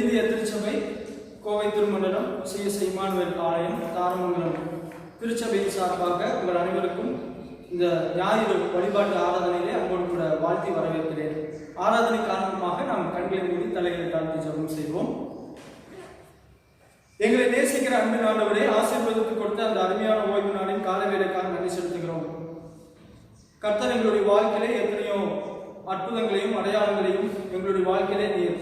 தென்னிந்திய திருச்சபை Kovai திருமண்டலம் CS Emmanuel ஆலயம் தாரமங்கலம் திருச்சபையின் சார்பாக உங்கள் அனைவருக்கும் இந்த ஞாயிறு வழிபாட்டு ஆராதனையிலே அன்போடு கூட வாழ்த்தி வரவேற்கிறேன். ஆராதனை காரணமாக நாம் கண்களை மூடி தலைகளை தாழ்த்தி ஜெபம் செய்வோம். எங்களை நேசிக்கிற அன்பு ஆண்டவரே, ஆசீர்வாதத்தை கொடுத்த அந்த அருமையான ஓய்வு நாளின் கால வேலைக்காக நன்றி செலுத்துகிறோம். கர்த்தர் எங்களுடைய வாழ்க்கையிலே எத்தனையோ அற்புதங்களையும் அடையாளங்களையும் எங்களுடைய வாழ்க்கையிலே நீர்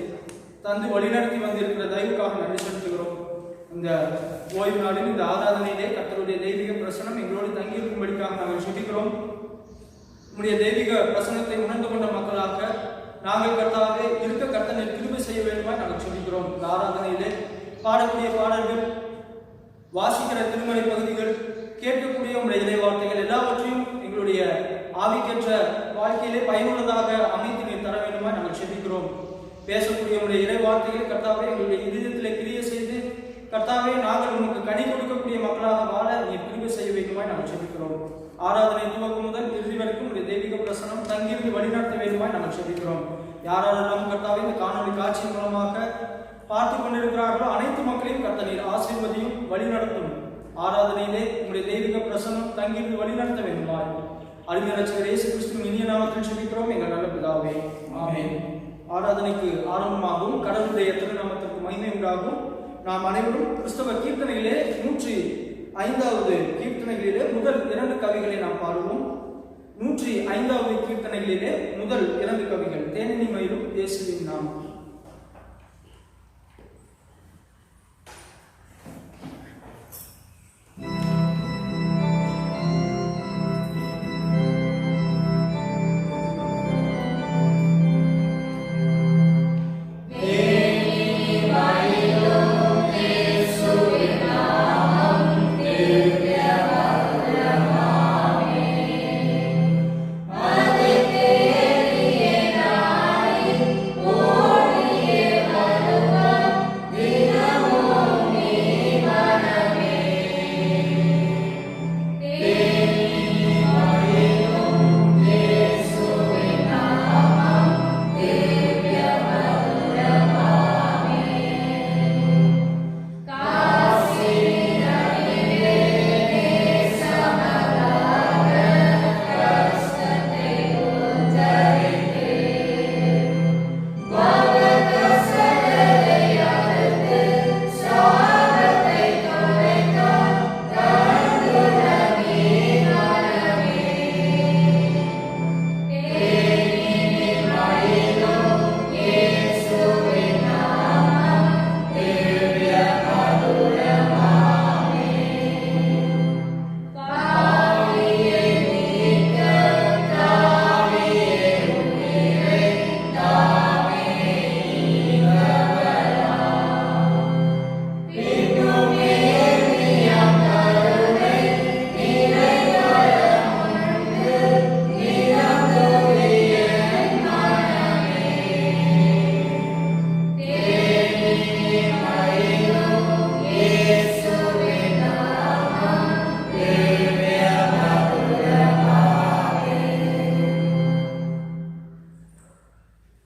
தந்து வழிநடத்தி வந்திருக்கிற தயவுக்காக நன்றி செலுத்துகிறோம். இந்த ஓய்வு நாளில் இந்த ஆராதனையிலே கர்த்தருடைய தெய்வீக பிரசனம் எங்களோடு தங்கியிருக்கும்படிக்காக நாங்கள் சுட்டிக்கிறோம். உங்களுடைய தெய்வீக பிரசனத்தை உணர்ந்து கொண்ட மக்களாக நாங்கள் கர்த்தாவே இருக்க கர்த்தனை திரும்ப செய்ய வேண்டுமாய் நாங்கள் சொல்லிக்கிறோம். இந்த ஆராதனையிலே பாடக்கூடிய பாடல்கள், வாசிக்கிற திருமலை பகுதிகள், கேட்கக்கூடிய உங்களுடைய இறை வார்த்தைகள் எல்லாவற்றையும் எங்களுடைய ஆவிக்கேற்ற வாழ்க்கையிலே பயனுள்ளதாக அமைத்து நீர் தர வேண்டுமாய் நாங்கள் சொல்லிக்கிறோம். பேசக்கூடிய உங்களுடைய இறை வார்த்தைகள் கர்த்தாவே எங்களுடைய இதயத்திலே கிரியை செய்து கர்த்தாவே நாங்கள் உமக்கு கனி கொடுக்கக்கூடிய மக்களாக வாழ நீர் திரும்ப செய்ய வேண்டுமாய் நாங்கள் சொல்லிக்கிறோம். ஆராதனை துவக்கம் முதல் இறுதி வரைக்கும் உடைய தெய்வீக பிரசனம் தங்கியிருந்து வழிநடத்த வேண்டுமாய் நாங்கள் சொல்லிக்கிறோம். யாரெல்லாம் கர்த்தாவே இந்த காணொலி காட்சியின் மூலமாக பார்த்து கொண்டிருக்கிறார்களோ அனைத்து மக்களையும் கர்த்தர் ஆசீர்வதியும் வழிநடத்தும். ஆராதனையிலே உங்களுடைய தெய்வீக பிரசனம் தங்கியிருந்து வழிநடத்த வேண்டுமாய் அருமையான ரட்சகர் இயேசு கிறிஸ்துவின் இனிய நாமத்தில் ஜெபிக்கிறோம் எங்கள் நல்ல பிதாவே, ஆமென். ஆராதனைக்கு ஆரம்பமாகவும் கடவுளுடைய திருநாமத்திற்கு மகிமை உண்டாகும். நாம் அனைவரும் கிறிஸ்தவ கீர்த்தனையிலே 105வது கீர்த்தனைகளிலே முதல் 2 கவிகளை நாம் பாடுவோம். 105வது கீர்த்தனைகளிலே முதல் 2 கவிகள் தேனினி மயிலும் இயேசுவின் நாமம்.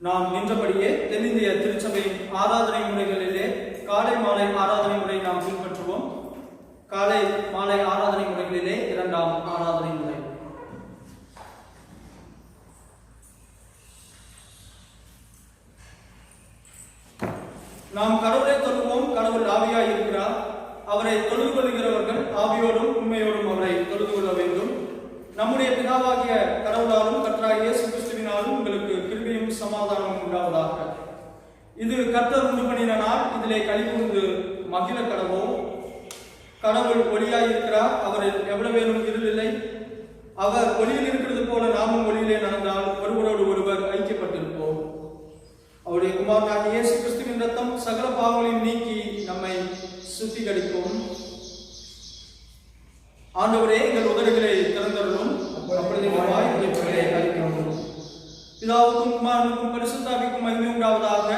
நாம் நின்றபடியே தென்னிந்திய திருச்சபையின் ஆராதனை முறைகளிலே காலை மாலை ஆராதனை முறை நாம் பின்பற்றுவோம். காலை மாலை ஆராதனை முறைகளிலே 2ஆம் ஆராதனை முறை. நாம் கடவுளை தொழுவோம். கடவுள் ஆவியாய் இருக்கிறார். அவரை தொழுது கொள்கிறவர்கள் ஆவியோடும் உண்மையோடும் அவரை தொழுது கொள்ள வேண்டும். நம்முடைய பிதாவாகிய கடவுளாலும் கர்த்தராகிய இயேசு கிறிஸ்துவினாலும் உங்களுக்கு கிருபையும் சமாதானமும் உண்டாவதாக. இது கர்த்தர் உண்டு பண்ணின நாள், இதிலே களிகூர்ந்து மகிழ கடவோம். கடவுள் ஒளியாய் இருக்கிறார். அவரில் எவ்வளவேனும் இருள் இல்லை. அவர் ஒளியில் இருக்கிறது போல நாமும் ஒளியிலே நடந்தால் ஒருவரோடு ஒருவர் ஐக்கியப்பட்டிருப்போம். அவருடைய குமாரனாகிய இயேசு கிறிஸ்துவின் ரத்தம் சகல பாவங்களையும் நீக்கி நம்மை சுத்திகரிக்கும். ஆண்டவரே, எங்கள் உதடுகளை திறந்தருளும். பிதாவுக்கும் குமாரனுக்கும் பரிசுத்தாவிக்கும் மகிமை உண்டாவதாக.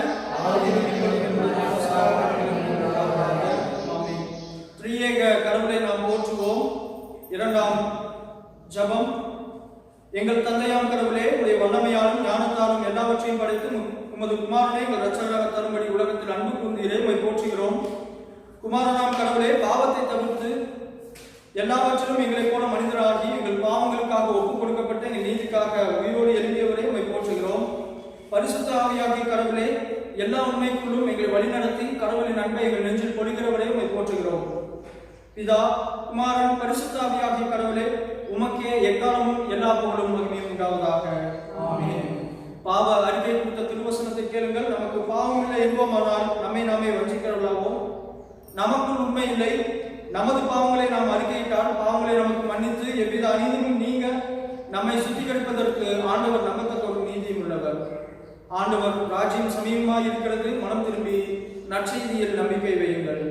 திரியேக கடவுளை நாம் போற்றுவோம். இரண்டாம் ஜபம். எங்கள் தந்தையாம் கடவுளே, உடைய வல்லமையாலும் ஞானத்தாலும் எல்லாவற்றையும் படைத்து உமது குமாரனை எங்கள் இரட்சகராக தரும்படி உலகத்தில் எங்கள் அன்பு குந்தீரே உம்மை போற்றுகிறோம். குமாரனாம் கடவுளே, பாவத்தை தவிர்த்து எல்லாவற்றிலும் எங்களை போல மனிதராகி எங்கள் பாவங்களுக்காக ஒப்புக் கொடுக்கப்பட்ட எங்கள் நீதிக்காக உயிரோடு எழுதியவரே உம்மை போற்றுகிறோம். பரிசுத்த ஆவியாகிய கடவுளே, எல்லா உண்மைக்குள்ளும் எங்களை வழிநடத்தி கடவுளின் அன்பை எங்கள் நெஞ்சில் பொழிகிறவரே உம்மை போற்றுகிறோம். பிதா, குமாரன், பரிசுத்த ஆவியாகிய கடவுளே, உமக்கே எக்காலமும் எல்லா புகழும் மகிமையும் உண்டாவதாக. ஆமென். பாவ அறிக்கை கொடுத்த திருவசனத்தை கேளுங்கள். நமக்கு பாவம் இல்லை என்போமானால் நம்மை நாமே வஞ்சிக்கிறவர்களாவோம். நமக்குள் உண்மை இல்லை. நமது பாவங்களை நாம் அறிக்கையிட்டால் பாவங்களை நமக்கு மன்னித்து எவ்வித அநீதியும் நீங்க நம்மை சுத்திகரிப்பதற்கு ஆண்டவர் நம்பத்தக்க நீதியும் உள்ளவர். ஆண்டவர் ராஜ்யம் சமீபமாய் இருக்கிறது. மனம் திரும்பி நற்செய்தியில் நம்பிக்கை வையுங்கள்.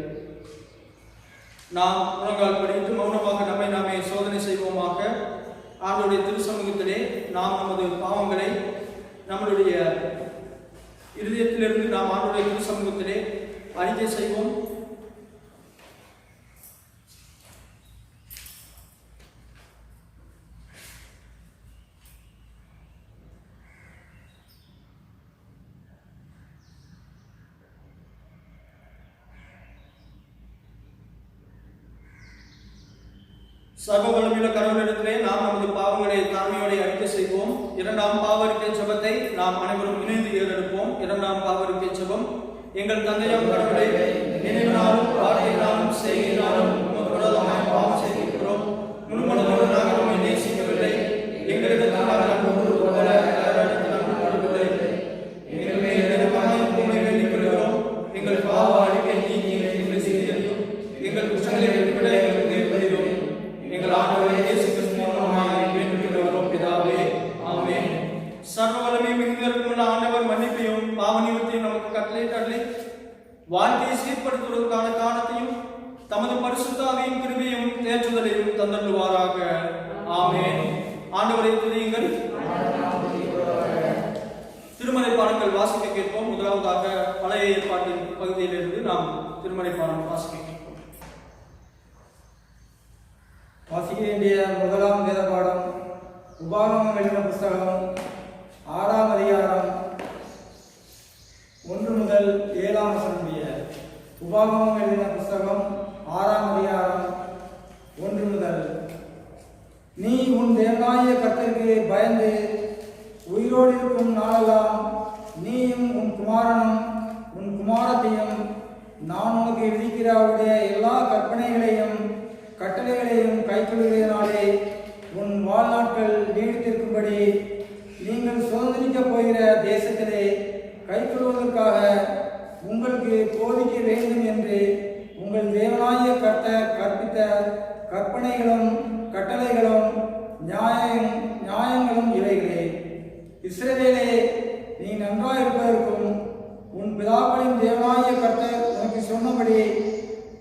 நாம் முழங்கால் படித்து மௌனமாக நம்மை நாமே சோதனை செய்வோமாக. ஆண்டவருடைய திருச்சமூகத்திலே நாம் நமது பாவங்களை நம்மளுடைய இருதயத்திலிருந்து நாம் ஆண்டவருடைய திருச்சமூகத்திலே அறிக்கை செய்வோம். சர்வவல்லமையுள்ள கடவுளிடத்திலே நாம் நமது பாவங்களை தாழ்மையோடு அறிக்கை செய்வோம். இரண்டாம் பாவறிக்கை ஜெபத்தை நாம் அனைவரும் இணைந்து ஏறெடுப்போம். இரண்டாம் பாவறிக்கை ஜெபம். எங்கள் தந்தையாம் கடவுளே, நினைவினாலும் வார்த்தையினாலும் செய்கையினாலும் உமக்கு விரோதமாய் பாவம் செய்திருக்கிறோம். முழுமனதோடு நாங்கள் உம்மை நேசிக்கவில்லை. எங்களிடத்தில் எங்கள் மேல் இரக்கமாய் உம்மை வேண்டிக் கொள்கிறோம். எங்கள் பாவ அறிக்கை நீக்கி எங்களை சீர்திருத்தும். எங்கள் குற்றங்களை விட எங்களுக்கு நேர்படுகிறோம். எங்கள் ஆண்டவரே இயேசு கிறிஸ்துவின் மூலமாய் வேண்டிக் கொள்கிறோம் பிதாவே. ஆமென். சர்வ வல்லமை மிகுந்த ஆண்டவர் மன்னிப்பையும் பாவ நிவர்த்தியும் நமக்கு கட்டளையிட்டு வாழ்க்கையை சீர்படுத்துவதற்கான காரணத்தையும் தமது பரிசுத்த ஆவியின் கிருபையும் தேற்றுதலையும் தந்தருள்வாராக. ஆமென். ஆண்டவரை துதியுங்கள். திருமறை பாடங்கள் வாசிக்க கேட்போம். முதலாவதாக பழைய ஏற்பாட்டின் பகுதியிலிருந்து நாம் திருமறை பாடம் வாசிக்க கேட்போம். வாசிக்க வேண்டிய முதலாம் வேத பாடம் உபாகமம் எழுதின புஸ்தகம் 6ஆம் அதிகாரம் 1 முதல் 7ஆம் வசனம் முடிய. உபாகமம் எழுதின புஸ்தகம் 6ஆம் அதிகாரம் 1 முதல். நீ உன் தேவனாகிய கர்த்தருக்கு பயந்து உயிரோடு இருக்கும் நாளெல்லாம் நீயும் உன் குமாரனும் உன் குமாரத்தையும் நான் உனக்கு விதிக்கிற அவருடைய எல்லா கற்பனைகளையும் கட்டளைகளையும் கைக்கொள்கிறதினாலே உன் வாழ்நாட்கள் நீடித்திருக்கும்படி நீங்கள் சுதந்திரிக்கப் போகிற தேசத்திலே கைக்கொள்வதற்காக உங்களுக்கு போதிக்க வேண்டும் என்று உங்கள் தேவனாகிய கர்த்தர் கற்பித்த கற்பனைகளும் கட்டளைகளும் நியாயங்களும் இவைகளே. இஸ்ரவேலே, நீ நன்றாயிருப்பதற்கும் உன் பிதாக்களின் தேவனாகிய கர்த்தர் உனக்கு சொன்னபடி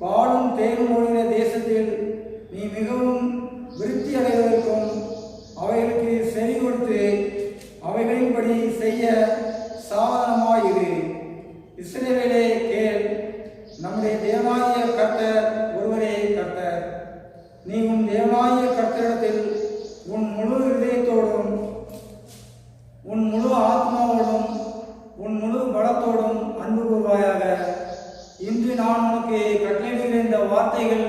பாலும் தேனும் ஓடுகிற தேசத்தில் நீ மிகவும் விருத்தி அடைவதற்கும் அவைகளுக்கு செவி கொடுத்து அவைகளின்படி செய்ய சாதனமாயிரு. இஸ்ரவேலே கேள், நம்முடைய தேவனாகிய கர்த்தர் ஒருவரே கர்த்தர். நீ உன் தேவனாகிய கர்த்தரிடத்தில் உன் முழு இதயத்தோடும் உன் முழு ஆத்மாவோடும் உன் முழு பலத்தோடும் அன்பு கூர்வாயாக. இன்று நான் உனக்கு கட்டளையிடுகிற இந்த வார்த்தைகள்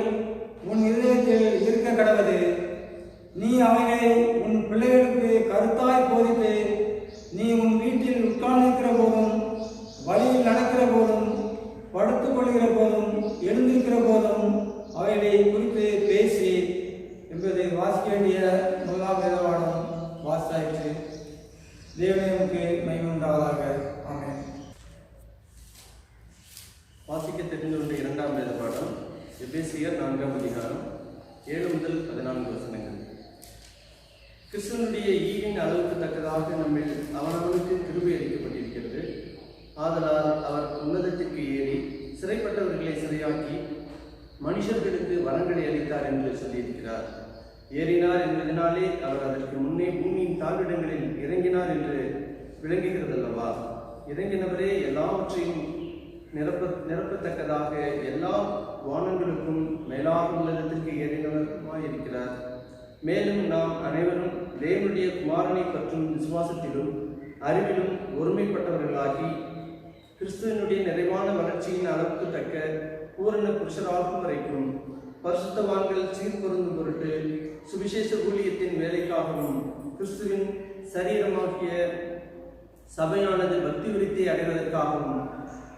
உன் இதயத்தில் இருக்க கடவது. நீ அவைகளை உன் பிள்ளைகளுக்கு கருத்தாய் போதித்து நீ உன் வீட்டில் உட்கார்ந்திருக்கிற போதும் வழியில் நடக்கிற போதும் படுத்துக் கொள்கிற போதும் எழுந்திருக்கிற போதும் அவைகளை குறித்து பேசி என்பதை வாசிக்க வேண்டிய முதலாம் வேதவாடம் வாசாயிற்று. தேவனுக்கு மகிமை உண்டாவதாக. ஆமென். வாசிக்க தெரிந்துள்ள இரண்டாம் வேத பாடம் எபேசியர் 4ஆம் அதிகாரம் 7 முதல் 14 வசனங்கள். கிறிஸ்துவனுடைய ஈவின் அளவுக்கு தக்கதாக நம்மில் அவனவனுக்கு கிருபை அளிக்கப்பட்டிருக்கிறது. ஆதலால் அவர் உன்னதத்திற்கு ஏறி சிறைப்பட்டவர்களை சிறையாக்கி மனுஷர்களுக்கு வரங்களை அளித்தார் என்று சொல்லியிருக்கிறார். ஏறினார் என்பதனாலே அவர் அதற்கு முன்னே பூமியின் தாழ்விடங்களில் இறங்கினார் என்று விளங்குகிறதல்லவா? இறங்கினவரே எல்லாவற்றையும் நிரப்பத்தக்கதாக எல்லா வானங்களுக்கும் மேலாக உள்ளதற்கு ஏறினவருமாயிருக்கிறார். மேலும் நாம் அனைவரும் தேவனுடைய குமாரனை பற்றும் விசுவாசத்திலும் அறிவிலும் ஒருமைப்பட்டவர்களாகி கிறிஸ்துவனுடைய நிறைவான வளர்ச்சியின் அளவுக்கு தக்க பூரண புருஷராகும் வரைக்கும் பரிசுத்தவான்கள் சீர்பொருந்தும் பொருட்டு சுவிசேஷ ஊழியத்தின் வேலைக்காகவும் கிறிஸ்துவின் சரீரமாகிய சபையானது பக்தி விருத்தி அடைவதற்காகவும்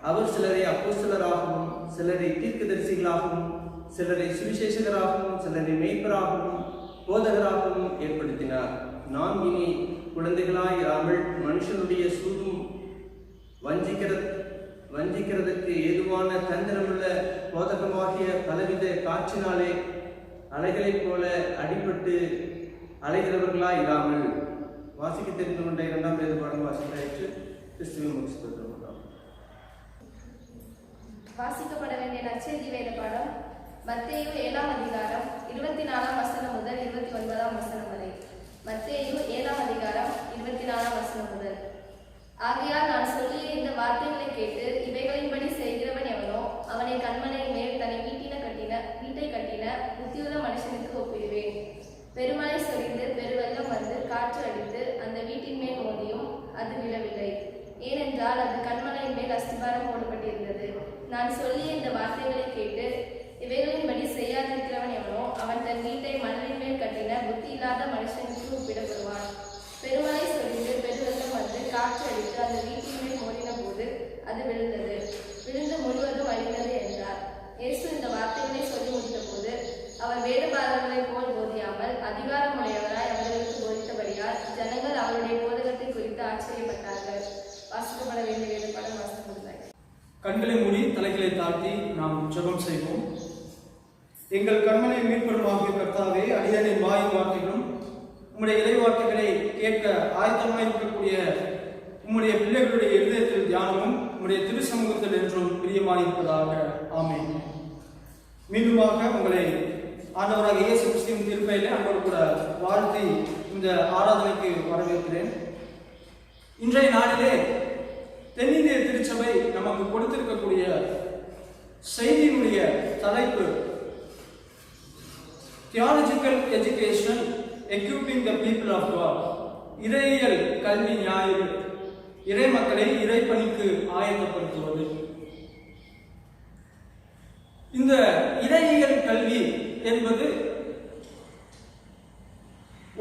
அவர் சிலரை அப்போஸ்தலராகவும் சிலரை தீர்க்கதரிசிகளாகவும் சிலரை சுவிசேஷகராகவும் சிலரை மேய்ப்பராகவும் போதகராகவும் ஏற்படுத்தினார். நாம் இனி குழந்தைகளாயிராமல் மனுஷனுடைய சூதும் வஞ்சிக்கிறதற்கு ஏதுவான தந்திரமுள்ள போதகமாகிய பலவித காற்றினாலே அலைகளைப் போல அடிபட்டு அலைகிறவர்களாய் இராமல் வாசிக்க தெரிந்து கொண்ட 2ஆம் வேதபாடம் வாசித்தாயிற்று. கிறிஸ்துவின் முக்கியத்துவம் வாசிக்கப்பட வேண்டிய நற்செய்தி வேதபாடம் மத்தேயு 7ஆம் அதிகாரம் 24ஆம் வசனம் முதல் 29ஆம் வசனம் வரை. மத்தேயு 7ஆம் அதிகாரம் 24ஆம் வசனம் முதல். ஆகையால் நான் சொல்லிய இந்த வார்த்தைகளை கேட்டு இவைகளின்படி செய்கிறவன் எவனோ அவனை கண்மனை மேல் தன்னை வீட்டை கட்டின புத்தியுள்ள மனுஷனுக்கு ஒப்பிடுவேன். பெருமழை சொரிந்து பெருவெள்ளம் வந்து காற்று அடித்து அந்த வீட்டின் மேல் மோதியும் அது விழவில்லை. ஏனென்றால் அது கண்மலையின் மேல் அஸ்திபாரம் போடப்பட்டிருந்தது. நான் சொல்லிய இந்த வார்த்தைகளை கேட்டு இவைகளின்படி செய்யாதிருக்கிறவன் எவனோ அவன் தன் வீட்டை மணலின் மேல் கட்டின புத்தி இல்லாத மனுஷனுக்கு ஒப்பிடப்படுவான். பெருமழை சொரிந்து பெருவெள்ளம் வந்து காற்று அடித்து அந்த வீட்டின் மேல் மோதின போது அது விழுந்தது. விழுந்து முழுவதும் அழிந்தது என்றார். இயேசு இந்த வார்த்தைகளை சொல்லி முடித்த போது அவர் வேதபாரங்களைப் போல் போதியாமல் அதிகாரமுடையவராய் அவர்களுக்கு போதித்தபடியால் ஜனங்கள் அவருடைய போதகத்தை குறித்து ஆச்சரியப்பட்டார்கள். வாசிக்கப்பட வேண்டிய வேதபாடம் வாசிக்கப்பட்டார். கண்களை மூடி தலைகளை தாழ்த்தி நாம் ஜெபம் செய்வோம். எங்கள் கண்மனை மீட்பருமாகிய கர்த்தாவே, அடியாரின் வாயின் வார்த்தைகளும் உம்முடைய இறை வார்த்தைகளை கேட்க ஆயத்தமாக இருக்கக்கூடிய உம்முடைய பிள்ளைகளுடைய இருதயத்தில் தியானமும் உம்முடைய திருச்சமூகத்தில் என்றும் பிரியமாயிருப்பதாக. ஆமென். மீண்டுமாக உங்களை ஆண்டவராக இயேசு கிறிஸ்துவின் திருப்பையிலே அன்போடு கூட வாழ்த்தி இந்த ஆராதனைக்கு வரவேற்கிறேன். இன்றைய நாளிலே தென்னிந்திய திருச்சபை நமக்கு கொடுத்திருக்கக்கூடிய செய்தியினுடைய தலைப்பு theological education equipping the people of God. இறையியல் கல்வி ஞாயிறு, இறை மக்களை இறைப்பணிக்கு ஆயத்தப்படுத்துவது. இந்த இறையியல் கல்வி என்பது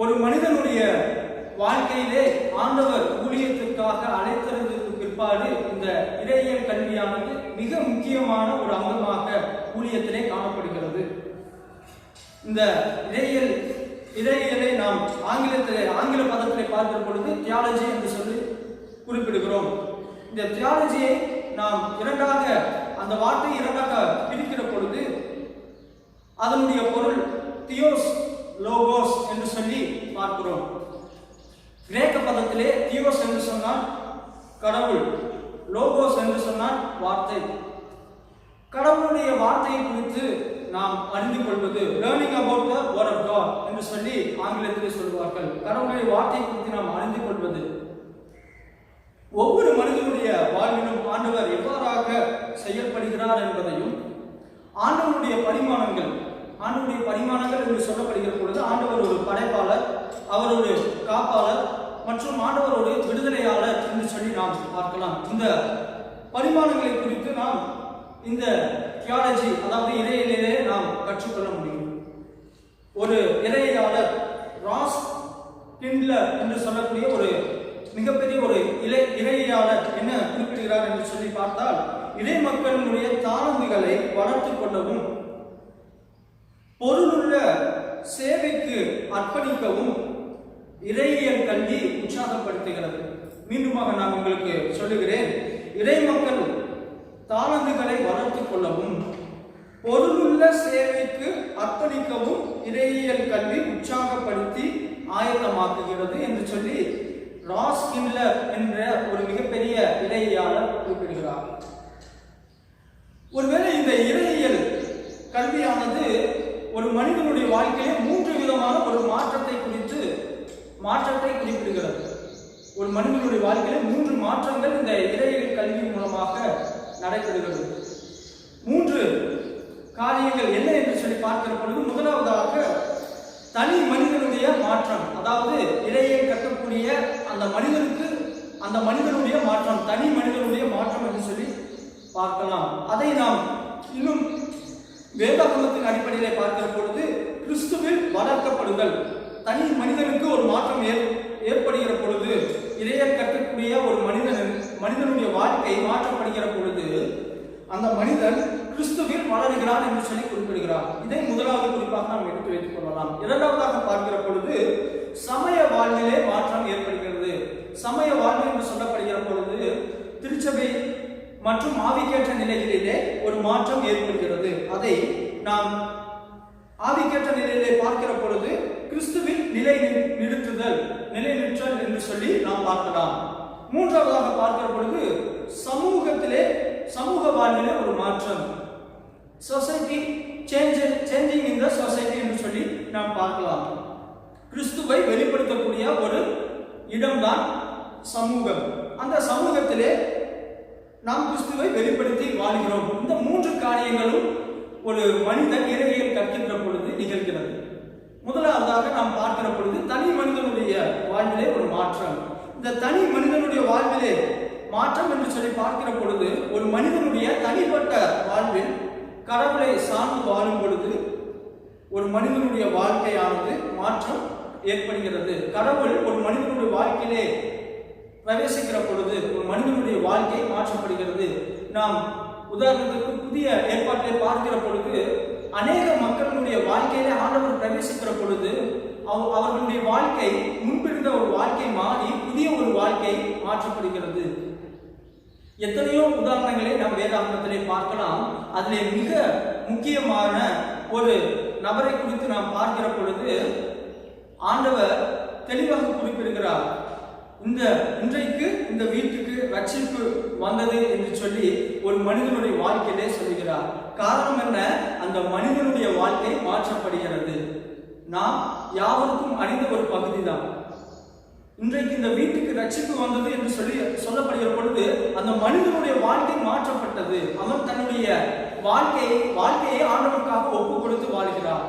ஒரு மனிதனுடைய வாழ்க்கையிலே ஆண்டவர் ஊழியத்திற்காக அழைத்ததற்கு பிற்பாடு இந்த இறையியல் கல்வியானது மிக முக்கியமான ஒரு அங்கமாக ஊழியத்திலே காணப்படுகிறது. இந்த இறையியலை நாம் ஆங்கில பதத்திலே பார்க்கிற பொழுது தியாலஜி என்று சொல்லி குறிப்பிடுகிறோம். இந்த தியாலஜியை நாம் அந்த வார்த்தையை இரண்டாக பிரிக்கிற பொழுது அதனுடைய பொருள் தியோஸ் லோகோஸ் என்று சொல்லி பார்க்கிறோம். கிரேக்க பதத்திலே தியோஸ் என்று சொன்னால் கடவுள், லோகோஸ் என்று சொன்னால் வார்த்தை. கடவுளுடைய வார்த்தையை குறித்து நாம் அறிந்து கொள்வது learning about the word of God என்று சொல்லி ஆங்கிலத்திலே சொல்வார்கள். கடவுளுடைய வார்த்தையை குறித்து நாம் அறிந்து கொள்வது. ஒவ்வொரு மனிதனுடைய வாழ்விலும் ஆண்டவர் எவ்வாறாக செயல்படுகிறார் என்பதையும் ஆண்டவருடைய பரிமாணங்கள் என்று சொல்லப்படுகிற பொழுது ஆண்டவர் ஒரு படைப்பாளர், அவர் ஒரு காப்பாளர் மற்றும் ஆண்டவர் ஒரு விடுதலையாளர் என்று சொல்லி நாம் பார்க்கலாம். இந்த பரிமாணங்களை குறித்து நாம் இந்த தியாலஜி அதாவது இறையிலே நாம் கற்றுக்கொள்ள முடியும். ஒரு இறையாளர் ராஸ் கிண்ட்லர் என்று சொல்லக்கூடிய ஒரு மிகப்பெரிய ஒரு இறையாளர் என்ன குறிப்பிடுகிறார் என்று சொல்லி பார்த்தால், இறை மக்களினுடைய தாளந்துகளை வளர்த்து கொள்ளவும் பொருளுள்ள சேவைக்கு அர்ப்பணிக்கவும் இறையியல் கல்வி உற்சாகப்படுத்துகிறது. மீண்டுமாக நான் உங்களுக்கு சொல்லுகிறேன், இறை மக்கள் தாளந்துகளை வளர்த்து கொள்ளவும் பொருளுள்ள சேவைக்கு அர்ப்பணிக்கவும் இறையியல் கல்வி உற்சாகப்படுத்தி ஆயத்தமாக்குகிறது என்று சொல்லி ராஸ் கிண்ட்லர் என்ற ஒரு மிகப்பெரிய இறையியலாளர் குறிப்பிடுகிறார். ஒருவேளை இந்த இறையியல் கல்வியானது ஒரு மனிதனுடைய வாழ்க்கையை 3 விதமான ஒரு மாற்றத்தை குறிப்பிடுகிறது. ஒரு மனிதனுடைய வாழ்க்கையில 3 மாற்றங்கள் இந்த இறையியல் கல்வி மூலமாக நடைபெறுகிறது. 3 காரியங்கள் என்ன என்று சொல்லி பார்க்கிற பொழுது, முதலாவதாக தனி மனிதனுடைய மாற்றம், அதாவது இறையை கட்டக்கூடிய அந்த மனிதனுக்கு அந்த மனிதனுடைய மாற்றம், தனி மனிதனுடைய மாற்றம் என்று சொல்லி பார்க்கலாம். அதை நாம் இன்னும் வேதாகமத்தின் அடிப்படையிலே பார்க்கிற பொழுது கிறிஸ்துவில் வளர்க்கப்படுதல், தனி மனிதனுக்கு ஒரு மாற்றம் ஏற்படுகிற பொழுது, இறையை கற்கக்கூடிய ஒரு மனிதனுடைய வாழ்க்கை மாற்றப்படுகிற பொழுது அந்த மனிதன் கிறிஸ்துவில் வளர்கிறான் என்று சொல்லி குறிப்பிடுகிறார். இதை முதலாவது குறிப்பாக நாம் எடுத்து வைத்துக் கொள்ளலாம். இரண்டாவதாக பார்க்கிற பொழுது சமய வாழ்விலே மாற்றம் ஏற்படுகிறது. சமய வாழ்வு என்று சொல்லப்படுகிற பொழுது திருச்சபை மற்றும் ஆவிக்கேற்ற நிலைகளிலே ஒரு மாற்றம் ஏற்படுகிறது. அதை நாம் ஆவிக்கேற்ற நிலையிலே பார்க்கிற பொழுது கிறிஸ்துவில் நிலைநிற்றல் என்று சொல்லி நாம் பார்க்கலாம். மூன்றாவதாக பார்க்கிற பொழுது சமூக வாழ்விலே ஒரு மாற்றம், society changing in the society என்று சொல்லி நாம் பார்க்கலாம். கிறிஸ்துவை வெளிப்படுத்தக்கூடிய ஒரு இடம்தான் சமூகம். அந்த சமூகத்திலே நாம் கிறிஸ்துவை வெளிப்படுத்தி வாழ்கிறோம். இந்த மூன்று காரியங்களும் ஒரு மனிதன் இறையியல் கற்கின்ற பொழுது நிகழ்கிறது. முதலாவதாக நாம் பார்க்கிற பொழுது தனி மனிதனுடைய வாழ்விலே ஒரு மாற்றம். இந்த தனி மனிதனுடைய வாழ்விலே மாற்றம் என்று சொல்லி பார்க்கிற பொழுது ஒரு மனிதனுடைய தனிப்பட்ட வாழ்வில் கடவுளை சார்ந்து வாழும் பொழுது ஒரு மனிதனுடைய வாழ்க்கையானது மாற்றம் ஏற்படுகிறது. கடவுள் ஒரு மனிதனுடைய வாழ்க்கையிலே பிரவேசிக்கிற பொழுது ஒரு மனிதனுடைய வாழ்க்கை மாற்றப்படுகிறது. நாம் உதாரணத்துக்கு புதிய ஏற்பாட்டை பார்க்கிற பொழுது அநேக மக்களுடைய வாழ்க்கையிலே ஆண்டவர் பிரவேசிக்கிற பொழுது அவர்களுடைய வாழ்க்கை முன்பிருந்த ஒரு வாழ்க்கை மாறி புதிய ஒரு வாழ்க்கை மாற்றப்படுகிறது. எத்தனையோ உதாரணங்களை நாம் வேதாகமத்திலே பார்க்கலாம். அதிலே மிக முக்கியமான ஒரு நபரை குறித்து நாம் பார்க்கிற பொழுது ஆண்டவர் தெளிவாக குறிப்பிடுகிறார். இன்றைக்கு இந்த வீட்டுக்கு ரட்சிப்பு வந்தது என்று சொல்லி ஒரு மனிதனுடைய வாழ்க்கையிலே சொல்லுகிறார். காரணம் என்ன? அந்த மனிதனுடைய வாழ்க்கை மாற்றப்படுகிறது. நாம் யாவருக்கும் அறிந்த ஒரு பகுதி தான். இன்றைக்கு இந்த வீட்டுக்கு ரட்சிப்பு வந்தது என்று சொல்லப்படுகிற பொழுது அந்த மனிதனுடைய வாழ்க்கை மாற்றப்பட்டது. அவன் தன்னுடைய வாழ்க்கையை ஆண்டவருக்காக ஒப்பு கொடுத்து வாழ்கிறார்.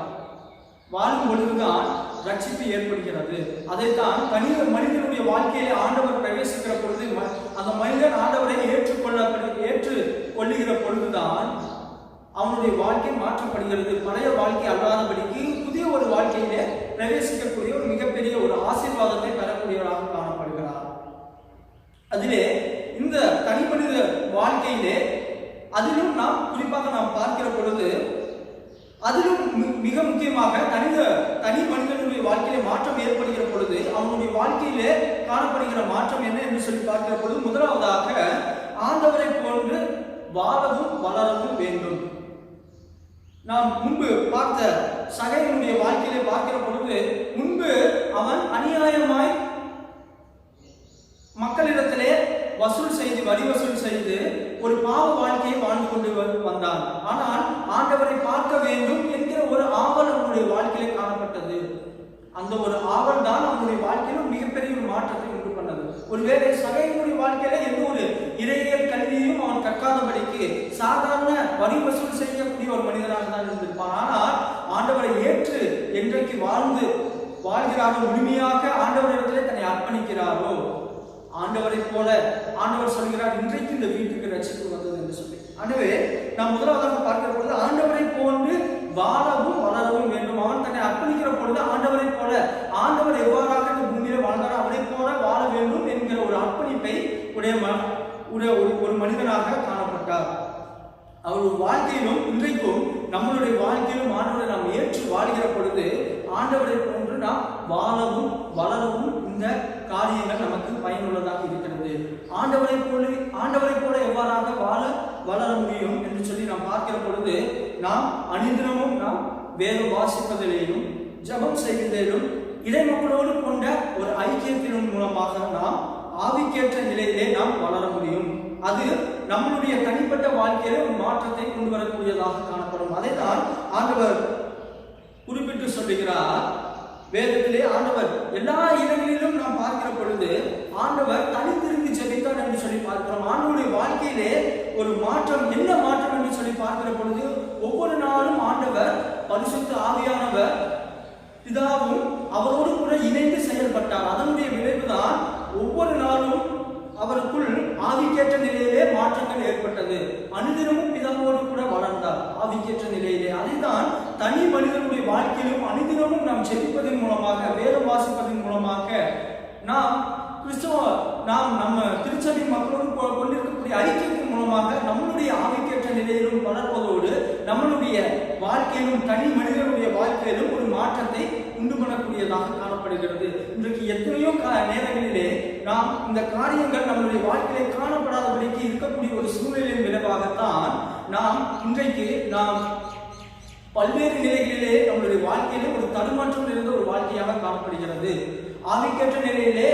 வாழும் பொழுதுதான் ரட்சிப்பு ஏற்படுகிறது. அதைத்தான் மனிதனுடைய வாழ்க்கையிலே ஆண்டவர் பிரவேசிக்கிற பொழுது அந்த மனிதன் ஆண்டவரை ஏற்றுக்கொள்ளுகிற பொழுதுதான் அவனுடைய வாழ்க்கை மாற்றப்படுகிறது. பழைய வாழ்க்கை அல்லாதபடிக்கு புதிய ஒரு வாழ்க்கையிலே பிரவேசிக்கக்கூடிய ஒரு மிகப்பெரிய ஒரு ஆசீர்வாதத்தை பெறக்கூடியவராக காணப்படுகிறார். அதிலே இந்த தனி மனித வாழ்க்கையிலே அதிலும் நாம் குறிப்பாக நாம் பார்க்கிற பொழுது அதிலும் மிக முக்கியமாக தனி மனிதனுடைய வாழ்க்கையிலே மாற்றம் ஏற்படுகிற பொழுது அவனுடைய வாழ்க்கையிலே காணப்படுகிற மாற்றம் என்ன என்று சொல்லி பார்க்கிற பொழுது முதலாவதாக ஆண்டவரை போன்று வாழவும் வளரவும் வேண்டும். நாம் முன்பு பார்த்த சகையனுடைய வாழ்க்கையிலே பார்க்கிற பொழுது முன்பு அவன் அநியாயமாய் மக்களிடத்திலே வரி வசூல் செய்து ஒரு பாவ வாழ்க்கையை வாழ்ந்து கொண்டு வந்தான். ஆனால் ஆண்டவரை பார்க்க வேண்டும் என்கிற ஒரு ஆவல் அவனுடைய வாழ்க்கையிலே காணப்பட்டது. அந்த ஒரு ஆவல் தான் அவனுடைய வாழ்க்கையிலும் மிகப்பெரிய ஒரு மாற்றத்தை உண்டு பண்ணது. ஒருவேளை சகையனுடைய வாழ்க்கையில எந்த ஒரு இறையியல் கல்வியையும் அவன் கற்காதபடிக்கு சாதாரண வரி வசூல் செய்யக்கூடிய ஒரு மனிதனாக தான் இருந்திருப்பான். ஆனால் ஆண்டவரை ஏற்று என்றைக்கு வாழ்கிறாரோ, முழுமையாக ஆண்டவரிடத்திலே தன்னை அர்ப்பணிக்கிறாரோ, ஆண்டவரை போல ஆண்டவர் சொல்கிறார் இன்றைக்கு இந்த வீட்டுக்கு ரட்சிப்பு வந்தது என்று சொல்லி. ஆகவே நாம் முதலாவதாக பார்க்கிற பொழுது ஆண்டவரை போன்று வாழவும் வளரவும் வேண்டும். அவன் தன்னை அர்ப்பணிக்கிற பொழுது ஆண்டவரை போல ஆண்டவர் எவ்வாறாக இந்த பூமியில வாழ்ந்தாரோ அவரை போல வாழ வேண்டும் என்கிற ஒரு அர்ப்பணிப்பை ஒரு மனிதனாக காணப்பட்டார். அவருடைய வாழ்க்கையிலும் இன்றைக்கும் நம்மளுடைய வாழ்க்கையிலும் ஆண்டவரை நாம் ஏற்று வாழ்கிற பொழுது ஆண்டவரை போன்று நாம் வாழவும் வளரவும் இந்த காரியங்கள் நமக்கு பயனுள்ளதாக இருக்கிறது. ஆண்டவரை போல எவ்வாறாக வளர முடியும் என்று சொல்லி நாம் பார்க்கிற பொழுது நாம் அனுதினமும் நாம் வேதம் வாசிப்பதிலேயும் ஜெபம் செய்வதிலும் இறைமக்களோடு கொண்ட ஒரு ஐக்கியத்தின் மூலமாக நாம் ஆவிக்கேற்ற நிலையிலே நாம் வளர முடியும். அது நம்மளுடைய தனிப்பட்ட வாழ்க்கையில ஒரு மாற்றத்தை கொண்டு வரக்கூடியதாக காணப்படும். அதைத்தான் ஆண்டவர் குறிப்பிட்டு சொல்லுகிறார். வேதத்திலே ஆண்டவர் எல்லா இடங்களிலும் நாம் பார்க்கிற பொழுது ஆண்டவர் தனித்திருந்து ஜெபித்தார் என்று சொல்லி பார்க்கிறோம். ஆண்டவருடைய வாழ்க்கையிலே ஒரு மாற்றம், என்ன மாற்றம் என்று சொல்லி பார்க்கிற பொழுது ஒவ்வொரு நாளும் ஆண்டவர் பரிசுத்த ஆவியானவர் பிதாவும் அவரோடு கூட இணைந்து செயல்பட்டார். அதனுடைய விளைவுதான் ஒவ்வொரு நாளும் அவருக்குள் ஆவிக்கேற்ற நிலையிலே மாற்றங்கள் ஏற்பட்டது. அனுதினமும் பிதாவோடு கூட வளர்ந்தார் ஆவிக்கேற்ற நிலையிலே. அதைதான் தனி மனிதனுடைய வாழ்க்கையிலும் அனுதினமும் நாம் ஜெபிப்பதன் மூலமாக, வேதம் வாசிப்பதன் மூலமாக, நாம் நம்ம திருச்சபை மக்களோடு கொண்டிருக்கக்கூடிய ஐக்கியத்தின் மூலமாக நம்மளுடைய ஆவிக்கேற்ற நிலையிலும் வளர்ப்பதோடு நம்மளுடைய வாழ்க்கையிலும் தனி மனிதனுடைய வாழ்க்கையிலும் ஒரு மாற்றத்தை உண்டு பண்ணக்கூடியதாக காணப்படுகிறது. இன்றைக்கு எத்தனையோ நேரங்களிலே நாம் இந்த காரியங்கள் நம்மளுடைய வாழ்க்கையிலே காணப்படாதபடிக்கு இருக்கக்கூடிய ஒரு சூழ்நிலையின் விளைவாகத்தான் இன்றைக்கு நாம் பல்வேறு நிலைகளிலே நம்மளுடைய வாழ்க்கையிலே ஒரு தடுமாற்றம் நிறைந்த ஒரு வாழ்க்கையாக காணப்படுகிறது. ஆவிக்கேற்ற நிலையிலே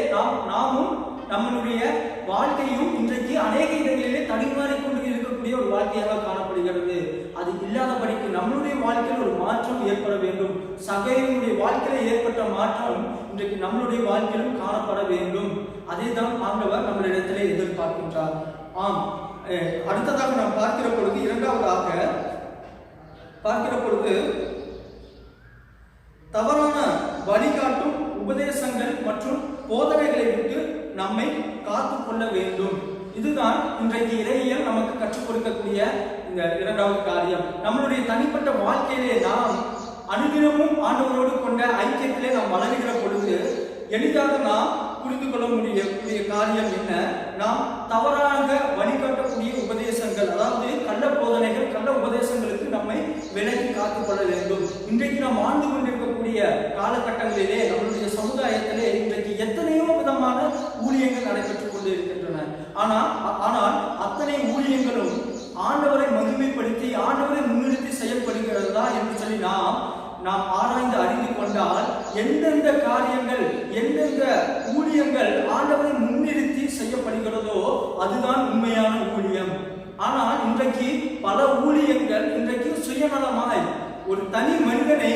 நாமும் நம்மளுடைய வாழ்க்கையும் இன்றைக்கு அநேக இடங்களிலே தடுமாறிக் கொண்டு இருக்கக்கூடிய ஒரு வாழ்க்கையாக காணப்படுகிறது. அது இல்லாதபடிக்கு நம்மளுடைய வாழ்க்கையில் ஒரு மாற்றம் ஏற்பட வேண்டும். சகையினுடைய வாழ்க்கையில ஏற்பட்ட மாற்றம் இன்றைக்கு நம்மளுடைய வாழ்க்கையிலும் காணப்பட வேண்டும். அதை தான் ஆண்டவர் நம்மளிடத்திலே எதிர்பார்க்கின்றார். அடுத்ததாக நாம் பார்க்கிற பொழுது, இரண்டாவதாக பார்க்கிற பொழுது, தவறான வழிகாட்டும் உபதேசங்கள் மற்றும் போதனைகளை விட்டு நம்மை காத்து கொள்ள வேண்டும். இதுதான் இன்றைக்கு இறையியல் நமக்கு கற்றுக் கொடுக்கக்கூடிய இந்த இரண்டாவது காரியம். நம்மளுடைய தனிப்பட்ட வாழ்க்கையிலே நாம் அனுதினமும் ஆண்டவரோடு கொண்ட ஐக்கியத்திலே நாம் வளர்கிற பொழுது எளிதாக நாம் புரிந்து கொள்ள முடியக்கூடிய காரியம் என்ன? நாம் தவறாக வழிகாட்டக்கூடிய உபதேசங்கள், அதாவது கள்ள போதனைகள், கள்ள உபதேசங்களுக்கு நம்மை விலக்கி காத்துக் கொள்ள வேண்டும். இன்றைக்கு நாம் ஆண்டு கொண்டிருக்கக்கூடிய காலகட்டங்களிலே நம்மளுடைய சமுதாயத்திலே இன்றைக்கு எத்தனையோ விதமான ஊழியங்கள் நடைபெற்றுக் கொண்டு இருக்கின்றன. ஆனால் அத்தனை ஊழியங்களும் ஆண்டவரை மகிமைப்படுத்தி ஆண்டவரை முன்னிறுத்தி செயல்படுகிறதா என்று சொல்லி நாம் ஆராய்ந்து அறிந்து கொண்டால் எந்தெந்த காரியங்கள், எந்தெந்த ஊழியங்கள் ஆண்டவரை முன்னிறுத்தி செய்யப்படுகிறதோ அதுதான் உண்மையான ஊழியம். ஆனால் இன்றைக்கு பல ஊழியங்கள் இன்றைக்கு சுயநலமாய் ஒரு தனி மனிதனை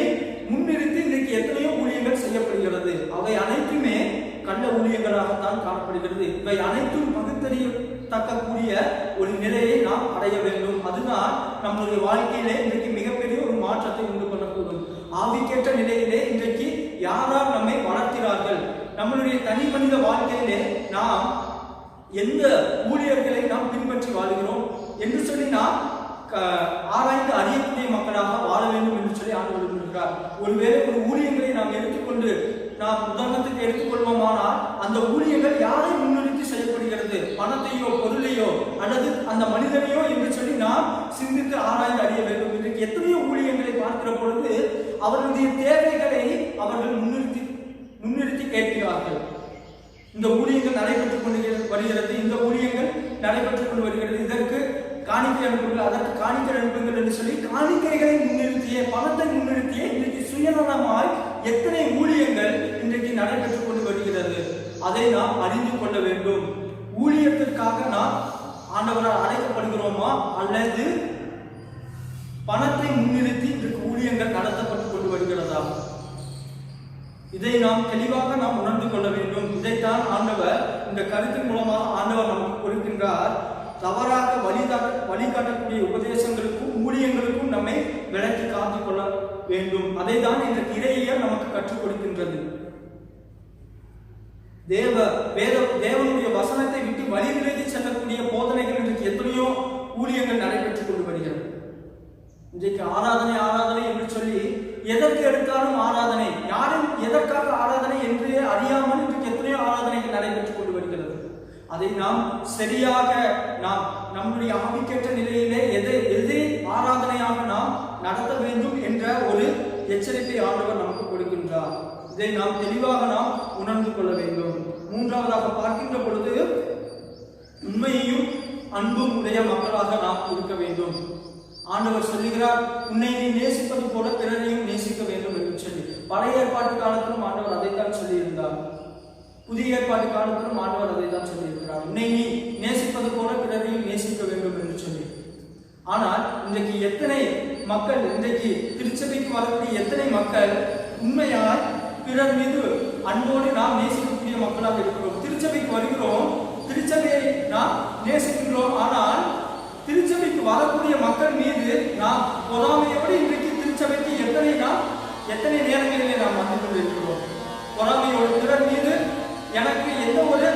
முன்னிறுத்தி இன்றைக்கு எத்தனையோ ஊழியங்கள் செய்யப்படுகிறது. அவை அனைத்துமே கள்ள ஊழியங்களாகத்தான் காணப்படுகிறது. இவை அனைத்தும் பகுத்தறியத்தக்கக்கூடிய ஒரு நிலையை நாம் அடைய வேண்டும். அதுதான் நம்முடைய வாழ்க்கையிலே இன்றைக்கு மிகப்பெரிய ஒரு மாற்றத்தை உண்டு பண்ணக்கூடும். ஆவிக்கேற்ற நிலையிலே இன்றைக்கு யாரால் நம்மை வளர்க்கிறார்கள், நம்மளுடைய தனி மனித வாழ்க்கையிலே நாம் எந்த ஊழியர்களை நாம் பின்பற்றி வாழுகிறோம் என்று சொல்லி நாம் ஆராய்ந்து அறியக்கூடிய மக்களாக வாழ வேண்டும் என்று சொல்லி ஆண்டவர் விரும்புகிறார். ஒருவேளை ஒரு ஊழியங்களை நாம் எடுத்துக்கொண்டு நாம் உதாரணத்துக்கு எடுத்துக்கொள்வோமானால் அந்த ஊழியங்கள் யாரை முன்னிறுத்தி செய்யப்படுகிறது? பணத்தையோ பொருளையோ அல்லது அந்த மனிதனையோ என்று சொல்லி நாம் சிந்தித்து ஆராய்ந்து அறிய வேண்டும். இன்றைக்கு எத்தனையோ ஊழியங்களை பார்க்கிற பொழுது அவர்களுடைய தேவைகளை அவர்கள் முன்னிறுத்தி கேட்கிறார்கள். இந்த ஊழியங்கள் நடைபெற்றுக் கொண்டு வருகிறது, இந்த ஊழியங்கள் நடைபெற்றுக் கொண்டு வருகிறது, இதற்கு காணிக்கை அனுப்புங்கள், அதற்கு காணிக்கை அனுப்புங்கள் என்று சொல்லி காணிக்கைகளை முன்னிறுத்திய, பணத்தை முன்னிறுத்திய இன்றைக்கு சுயநலமாய் எத்தனை ஊழியங்கள் இன்றைக்கு நடைபெற்றுக் கொண்டு வருகிறது. அதை நாம் அறிந்து கொள்ள வேண்டும். ஊழியத்திற்காக நாம் ஆண்டவரால் அழைக்கப்படுகிறோமா அல்லது பணத்தை முன்னிறுத்தி இன்றைக்கு ஊழியங்கள் நடத்தப்பட்டுக் கொண்டு வருகிறதா? இதை நாம் தெளிவாக நாம் உணர்ந்து கொள்ள வேண்டும். இதைத்தான் ஆண்டவர் இந்த கருத்தின் மூலமாக ஆண்டவர் நமக்கு கொடுக்கின்றார். தவறாக வழிகாட்டக்கூடிய உபதேசங்களுக்கும் ஊழியங்களுக்கும் நம்மை விலக்கி காத்துக் கொள்ள வேண்டும். அதை தான் இந்த இறையியல் நமக்கு கற்றுக் கொடுக்கின்றது. தேவனுடைய வசனத்தை விட்டு வழி விலகி செல்லக்கூடிய போதனைகள் இன்றைக்கு எத்தனையோ ஊழியங்கள் நடைபெற்றுக் கொண்டு வருகிறது. இன்றைக்கு ஆராதனை என்று சொல்லி எதற்கு எடுத்தாலும் ஆராதனை, யாரும் எதற்காக ஆராதனை என்று அறியாமல் இன்றைக்கு எத்தனையோ ஆராதனைகள் நடைபெற்றுக் கொண்டு வருகிறது. அதை நாம் சரியாக நம்முடைய ஆவிக்கேற்ற நிலையிலே எதை ஆராதனையாக நாம் நடத்த வேண்டும் என்ற ஒரு எச்சரிப்பை ஆண்டவர் நமக்கு கொடுக்கின்றார். இதை நாம் தெளிவாக நாம் உணர்ந்து கொள்ள வேண்டும். மூன்றாவதாக பார்க்கின்ற பொழுது உண்மையையும் அன்பும் உடைய மக்களாக நாம் இருக்க வேண்டும். ஆண்டவர் சொல்லுகிறார், உன்னை நீ நேசிப்பது போல பிறரையும் நேசிக்க வேண்டும் என்று சொல்லி. பழைய ஏற்பாட்டு காலத்திலும் ஆண்டவர் அதைத்தான் சொல்லியிருந்தார். புதிய ஏற்பாட்டு காலத்திலும் ஆண்டவர் அதைத்தான் சொல்லியிருக்கிறார், உன்னை நீ நேசிப்பது போல பிறரையும் நேசிக்க வேண்டும் என்று சொல்லி. ஆனால் இன்றைக்கு எத்தனை மக்கள், இன்றைக்கு திருச்சபைக்கு வரக்கூடிய எத்தனை மக்கள் உண்மையால் பிறர் மீது அன்போடு நாம் நேசிக்கக்கூடிய மக்களாக இருக்கிறோம். திருச்சபைக்கு வருகிறோம், திருச்சபையை நாம் நேசிக்கின்றோம். ஆனால் திருச்சபைக்கு வரக்கூடிய மக்கள் மீது நாம் பொறாமையோடு இன்றைக்கு திருச்சபைக்கு எத்தனை நேரங்களிலே நாம் வந்து கொண்டிருக்கிறோம். பொறாமையோடு பிறர் மீது எனக்கு எந்த ஒரு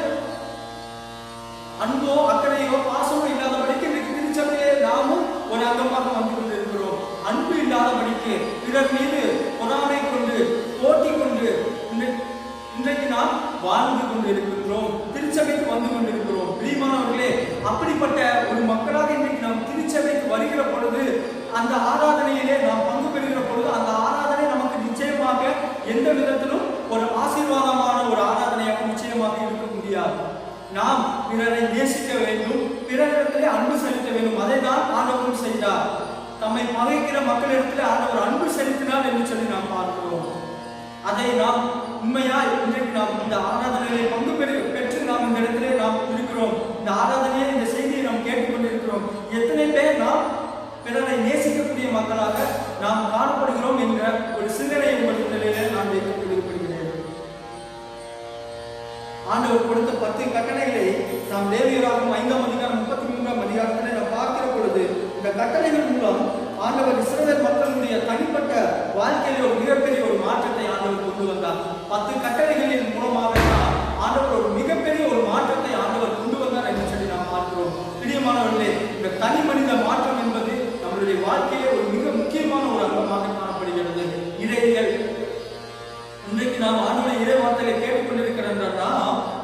அன்போ அக்கறையோ பாசமோ இல்லாதபடிக்கு இன்றைக்கு திருச்சபையிலே நாமும் ஒரு அங்கமாக வந்து கொண்டிருக்கிறோம். அன்பு இல்லாதபடிக்கு பிறர் மீது பொறாமை கொண்டு போட்டி கொண்டு இன்றைக்கு நாம் வாழ்ந்து கொண்டிருக்கிறோம், திருச்சபைக்கு வந்து கொண்டிருக்கிறோம். பிரியமானவர்களே, அப்படிப்பட்ட ஒரு மக்களாக இன்றைக்கு நாம் திருச்சபைக்கு வருகிற பொழுது, அந்த ஆராதனையிலே நாம் பங்கு பெறுகிற பொழுது, அந்த ஆராதனை நமக்கு நிச்சயமாக எந்த விதத்திலும் ஒரு ஆசீர்வாதமான ஒரு ஆராதனையாக நிச்சயமாக இருக்க முடியாது. நாம் பிறரை நேசிக்க வேண்டும், பிறரிடத்திலே அன்பு செலுத்த வேண்டும். அதை தான் ஆண்டவரும் செய்தார். தம்மை பகைக்கிற மக்களிடத்திலே ஆண்டவர் அன்பு செலுத்தினார் என்று சொல்லி நாம் பார்க்கிறோம். அதை நாம் உண்மையாய் இன்றைக்கு நாம் இந்த ஆராதனையை பங்கு பெற்று நாம் இந்த இடத்திலே நாம் இருக்கிறோம். இந்த ஆராதனையை, இந்த செய்தியை நாம் கேட்டுக்கொண்டிருக்கிறோம். எத்தனை பேர் நாம் பிறரை நேசிக்கக்கூடிய மக்களாக நாம் காணப்படுகிறோம் என்ற ஒரு சிந்தனை உங்கள் நிலையிலே நான் வைத்துக் கொண்டிருக்கிறேன். ஆண்டவர் கொடுத்த 10 கட்டளைகளை நாம் லேவியராகும் 5ஆம் அதிகாரம் 33ஆம் அதிகாரத்திலே நாம் பார்க்கிற பொழுது, இந்த கட்டளைகள் மூலம் ஆண்டவர் இஸ்ரவேல் மக்களுடைய தனிப்பட்ட வாழ்க்கையில ஒரு மிகப்பெரிய ஒரு மாற்றத்தை ஆண்டவர் கொண்டு வந்தார். 10 கட்டளைகளின் மூலமாக ஆண்டவர் ஒரு மிகப்பெரிய ஒரு மாற்றத்தை ஆண்டவர் கொண்டு வந்தார் என்று சொல்லி நாம் பார்க்கிறோம். பிரியமானவர்களே, இந்த தனி மனித மாற்றம் என்பது நம்மளுடைய வாழ்க்கையிலே ஒரு மிக முக்கியமான ஒரு அங்கமாக காணப்படுகிறது. இறையியல் இன்றைக்கு நாம் ஆண்டவருடைய இறை வார்த்தையை கேட்டுக்கொண்டிருக்கிறோம்னா,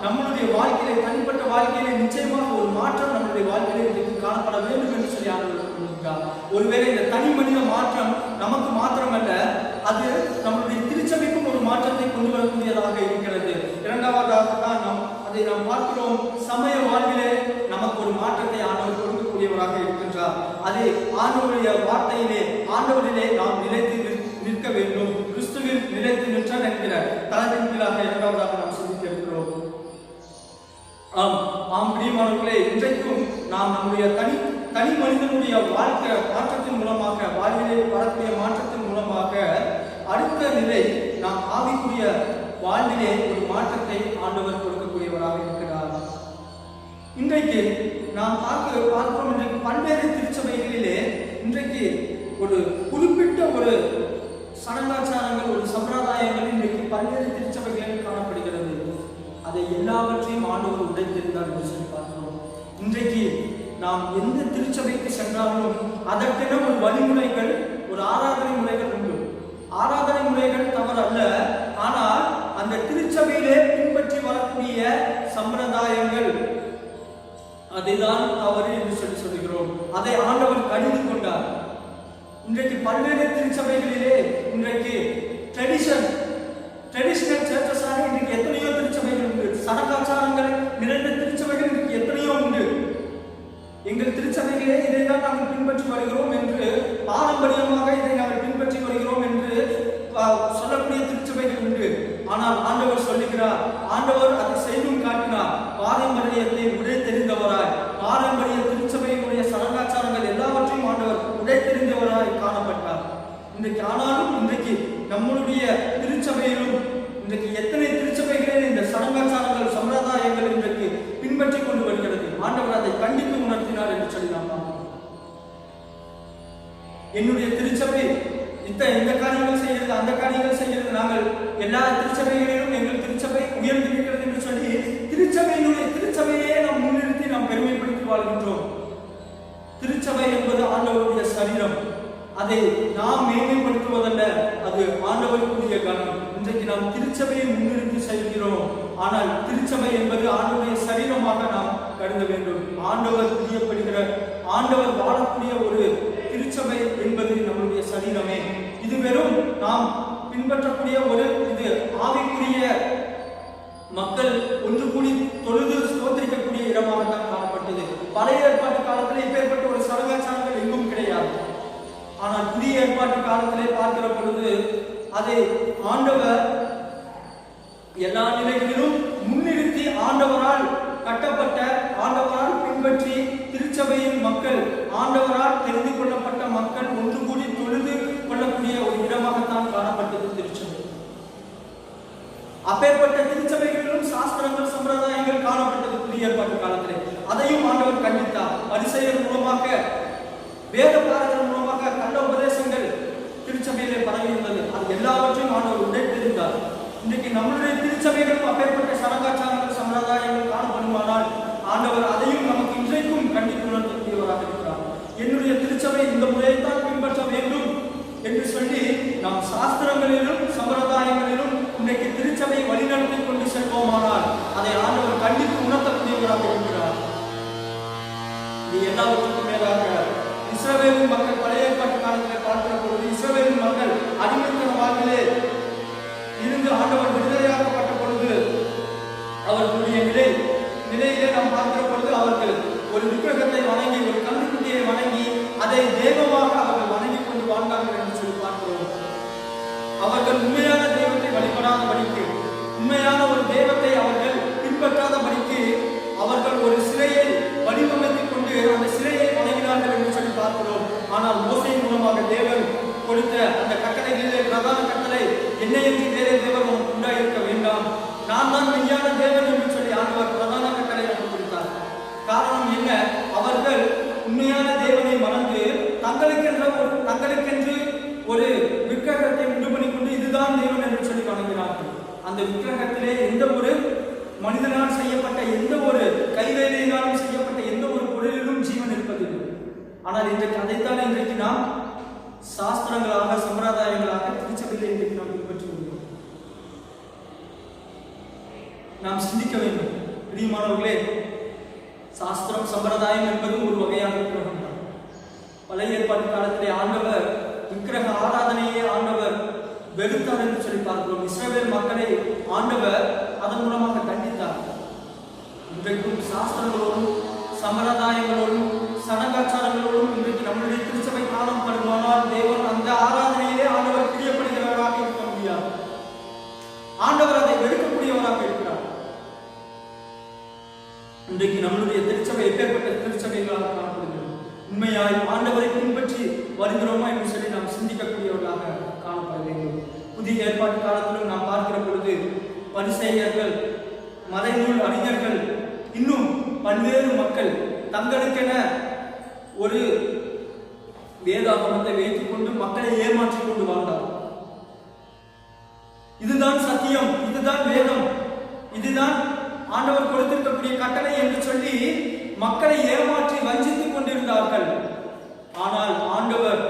நம்மளுடைய வாழ்க்கையிலே, தனிப்பட்ட வாழ்க்கையிலே நிச்சயமாக ஒரு மாற்றம் நம்மளுடைய வாழ்க்கையிலே இன்றைக்கு காணப்பட வேண்டும் என்று சொல்லி ஆண்டவர் சொல்லியிருக்கிறார். ஒருவேளை இந்த தனி மனித மாற்றம் நமக்கு மாத்திரமல்ல, அது நம்மளுடைய திருச்சபைக்கும் ஒரு மாற்றத்தை கொண்டு வரக்கூடியதாக இருக்கிறது. இரண்டாவதாக தான் அதை நாம் பார்க்கிறோம். சமய வாழ்விலே நமக்கு ஒரு மாற்றத்தை ஆண்டவர் கொடுக்கக்கூடியவராக இருக்கின்றார். அது ஆண்டவருடைய வார்த்தையிலே, ஆண்டவரிலே நாம் நிலைத்து நிற்க வேண்டும். கிறிஸ்துவில் நிலைத்து நின்றார் என்கிற தலைப்பின் கீழாக இரண்டாவதாக நாம் சிந்திக்க இருக்கிறோம். பிரியமானவர்களே, இன்றைக்கும் நாம் நம்முடைய தனி மனிதனுடைய வாழ்க்கை மாற்றத்தின் மூலமாக, வாழ்விலே வரக்கூடிய மாற்றத்தின் மூலமாக அடுத்த நிலை நாம் ஆவிக்குரிய வாழ்விலே ஒரு மாற்றத்தை ஆண்டவர் கொடுக்கக்கூடியவராக இருக்கிறார். இன்றைக்கு நாம் பார்க்கிறோம், இன்றைக்கு பல்வேறு திருச்சபைகளிலே இன்றைக்கு ஒரு குறிப்பிட்ட ஒரு சடங்காச்சாரங்கள், ஒரு சம்பிரதாயங்கள் இன்றைக்கு பல்வேறு திருச்சபைகளில் காணப்படுகிறது. அதை எல்லாவற்றையும் ஆண்டவர் உடைத்திருந்தார் என்று சொல்லி பார்க்கிறோம். இன்றைக்கு நாம் எந்த திருச்சபைக்கு சென்றாலும் அதற்கென ஒரு வழிமுறைகள், ஒரு ஆராதனை முறைகள் உண்டு. ஆராதனை முறைகள் தவறல்ல, ஆனால் அந்த திருச்சபையிலே பின்பற்றி வரக்கூடிய சம்பிரதாயங்கள் அதைதான் தவறு என்று சொல்லி சொல்கிறோம். அதை ஆண்டவர் கடிந்து கொண்டார். இன்றைக்கு பல்வேறு திருச்சபைகளிலே இன்றைக்கு ட்ரெடிஷனல் சர்ச்சஸாக இன்றைக்கு எத்தனையோ திருச்சபைகள் உண்டு. சடங்காச்சாரங்கள் நிறைந்த திருச்சபைகள் இன்றைக்கு எத்தனையோ உண்டு. எங்கள் திருச்சபைகளே இதைதான் நாங்கள் பின்பற்றி வருகிறோம் என்று, பாரம்பரியமாக இதை நாங்கள் பின்பற்றி வருகிறோம் என்று சொல்லக்கூடிய திருச்சபைகள் உண்டு. ஆனால் ஆண்டவர் சொல்லுகிறார், ஆண்டவர் அதை செய்தும் காட்டினார். பாரம்பரியத்தை உடை தெரிந்தவராய், பாரம்பரிய திருச்சபையினுடைய சடங்காச்சாரங்கள் எல்லாவற்றையும் ஆண்டவர் உடை தெரிந்தவராய் காணப்பட்டார். இன்றைக்கு ஆனாலும் இன்றைக்கு நம்மளுடைய திருச்சபையிலும் இன்றைக்கு எத்தனை திருச்சபைகளில் இந்த சடங்காச்சாரங்கள், சம்பிரதாயங்கள் இன்றைக்கு பின்பற்றி கொண்டு வருகிறது. ஆண்டவர் அதை கண்டித்து உணர்த்தினார் என்று சொல்லி நாம் பார்க்கிறோம். என்னுடைய திருச்சபை இந்த காரியங்கள் செய்கிறது, அந்த காரியங்கள் செய்கிறது, நாங்கள் எல்லா திருச்சபைகளிலும் எங்கள் திருச்சபை உயர்ந்திருக்கிறது என்று சொல்லி திருச்சபையே நாம் முன்னிறுத்தி நாம் பெருமைப்படுத்தி வாழ்கின்றோம். திருச்சபை என்பது ஆண்டவருடைய சரீரம். அதை நாம் மேன்மைப்படுத்துவதல்ல, அது ஆண்டவருக்குரிய கணம். இன்றைக்கு நாம் திருச்சபையை முன்னிறுத்தி செல்கிறோம். ஆனால் திருச்சபை என்பது ஆண்டவருடைய சரீரமாக நாம் கருத வேண்டும். ஆண்டவர் பிரியப்படுகிற, ஆண்டவர் வாழக்கூடிய ஒரு திருச்சபை என்பது நம்முடைய சரீரமே. இது வெறும் நாம் பின்பற்றக்கூடிய ஒரு இது ஆவிக்குரிய மக்கள் ஒன்று கூடி தொழுது ஸ்தோத்திரிக்கக்கூடிய இடமாகத்தான் காணப்பட்டது. பழைய ஏற்பாட்டு காலத்தில் இப்பேற்பட்ட ஒரு சடங்காச்சாரங்கள் எங்கும் கிடையாது. ஆனால் புதிய ஏற்பாட்டு காலத்திலே பார்க்கிற பொழுது அதை ஆண்டவர் எல்லா நிலைகளிலும் முன்னிறுத்தி, ஆண்டவரால் கட்டப்பட்ட, ஆண்டவரால் பின்பற்றி திருச்சபையின் மக்கள், ஆண்டவரால் தெரிந்து கொள்ளப்பட்ட மக்கள் ஒன்று கூடி தொழுது கொள்ளக்கூடிய ஒரு இடமாகத்தான் காணப்பட்டது திருச்சபை. அப்பேற்பட்ட திருச்சபைகளிலும் சாஸ்திரங்கள், சம்பிரதாயங்கள் காணப்பட்டது புதிய ஏற்பாட்டு காலத்திலே. அதையும் ஆண்டவர் கண்டித்தார். பரிசேயர் மூலமாக, வேத பாரதர் மூலமாக கள்ள உபதேசங்கள் திருச்சபையிலே பரவி இருந்தது. அது எல்லாவற்றையும் ஆண்டவர் உடைத்திருந்தார். இன்றைக்கு நம்மளுடைய திருச்சபைகளும் அப்பேற்பட்ட சடங்காச்சாரங்கள், சம்பிரதாயங்கள் காணப்படுமானால் ஆண்டவர் அதையும் நமக்கு இன்றைக்கும் கண்டித்து உணர்த்தக்கூடியவராக இருக்கிறார். என்னுடைய திருச்சபை இந்த முறையை தான் பின்பற்ற வேண்டும் என்று சொல்லி நாம் சாஸ்திரங்களிலும் சம்பிரதாயங்களிலும் இன்றைக்கு திருச்சபை வழிநடத்தி கொண்டு செல்வோமானால் அதை ஆண்டவர் கண்டித்து உணர்த்தக்கூடியவராக இருக்கிறார். இது எல்லாவற்றுக்கும் மேலாக இஸ்ரவேலின் மக்கள் பழைய ஏற்பாட்டு காலத்தில் பார்க்கிற பொழுது இஸ்ரவேலின் மக்கள் அடிமைத்தன வாழ்விலே இருந்து ஆண்டவர் விடுதலையாக்கப்பட்ட பொழுது அவர்களுடைய நிலையிலே நாம் பார்க்கிற பொழுது அவர்கள் ஒரு விக்கிரகத்தை வணங்கி ஒரு கன்றுக்குட்டியை வணங்கி அதை தெய்வமாக அவர்கள் வணங்கி கொண்டு வாழ்ந்தார்கள் என்று சொல்லி பார்க்கிறோம். அவர்கள் உண்மையான தெய்வத்தை வழிபடாதபடிக்கு, உண்மையான ஒரு தெய்வத்தை அவர்கள் பின்பற்றாதபடிக்கு அவர்கள் ஒரு சிலையை வடிவமைத்துக் கொண்டு அந்த சிலையை வணங்கினார்கள் என்று சொல்லி பார்க்கிறோம். ஆனால் மோசையின் மூலமாக தேவன் கொடுத்த அந்த கட்டளைகளிலே பிரதான கட்டளை, என்னையன்றி வேறே தேவன் உண்டாயிருக்க வேண்டாம், நான் தான் மெய்யான தேவன் என்று சொல்லி ஆண்டவர் பிரதான கட்டளை கொடுத்தார். காரணம் என்ன? அவர்கள் உண்மையான தேவனை மறந்து தங்களுக்கென்று ஒரு விக்கிரகத்தை உண்டு பண்ணிக்கொண்டு இதுதான் தேவன் என்று சொல்லி வணங்கினார்கள். அந்த விக்கிரகத்திலே எந்த ஒரு மனிதனால் செய்யப்பட்ட எந்த ஒரு கைவேலையினாலும் செய்யப்பட்ட எந்த ஒரு பொருளிலும் ஜீவன் இருப்பதில்லை. ஆனால் இன்றைக்கு அதைத்தான் இன்றைக்கு நாம் சாஸ்திரங்களாக சம்பிரதாயங்களாக திருச்சபையிலே இன்றைக்கு நாம் பின்பற்றி வருகிறோம். நாம் சிந்திக்க வேண்டும். பிரியமானவர்களே, சாஸ்திரம் சம்பிரதாயம் என்பது ஒரு வகையான விக்கிரகம் தான். பழைய ஏற்பாட்டு காலத்திலே ஆண்டவர் விக்கிரக ஆராதனையே ஆண்டவர் வெறுத்தார் என்று சொல்லி பார்க்கிறோம். இஸ்ரவேல் மக்களை ஆண்டவர் அதன் மூலமாக தண்டித்தார். இன்றைக்கும் சாஸ்திரங்களோடும் சம்பிரதாயங்களோடும் சடங்காச்சாரங்களோடும் இன்றைக்கு நம்முடைய திருச்சபை காலம் படுவானால் தேவன் அந்த ஆராதனையிலே ஆண்டவர் பிரியப்படுகிறவராக இருக்க முடியாது. ஆண்டவர் அதை வெறுக்கக்கூடியவராக இருக்கிறார். இன்றைக்கு நம்மளுடைய திருச்சபை எப்பேற்பட்ட திருச்சபைகளாக காணப்படுகிறது. உண்மையாய் ஆண்டவரை பின்பற்றி வருகிறோமா என்று சொல்லி நாம் சிந்திக்கக்கூடியவர்களாக காணப்பட வேண்டும். புதிய ஏற்பாட்டு காலத்திலும் நாம் பார்க்கிற பொழுது பரிசேயர்கள், மறைநூல் அறிஞர்கள், இன்னும் பல்வேறு மக்கள் தங்களுக்கென ஒரு வேதாகமத்தை வைத்துக் கொண்டு மக்களை ஏமாற்றிக் கொண்டு வாழ்ந்தார். இதுதான் சத்தியம், இதுதான் வேதம், இதுதான் ஆண்டவர் கொடுத்திருக்கக்கூடிய கட்டளை என்று சொல்லி மக்களை ஏமாற்றி வஞ்சித்துக் கொண்டிருந்தார்கள். ஆனால் ஆண்டவர்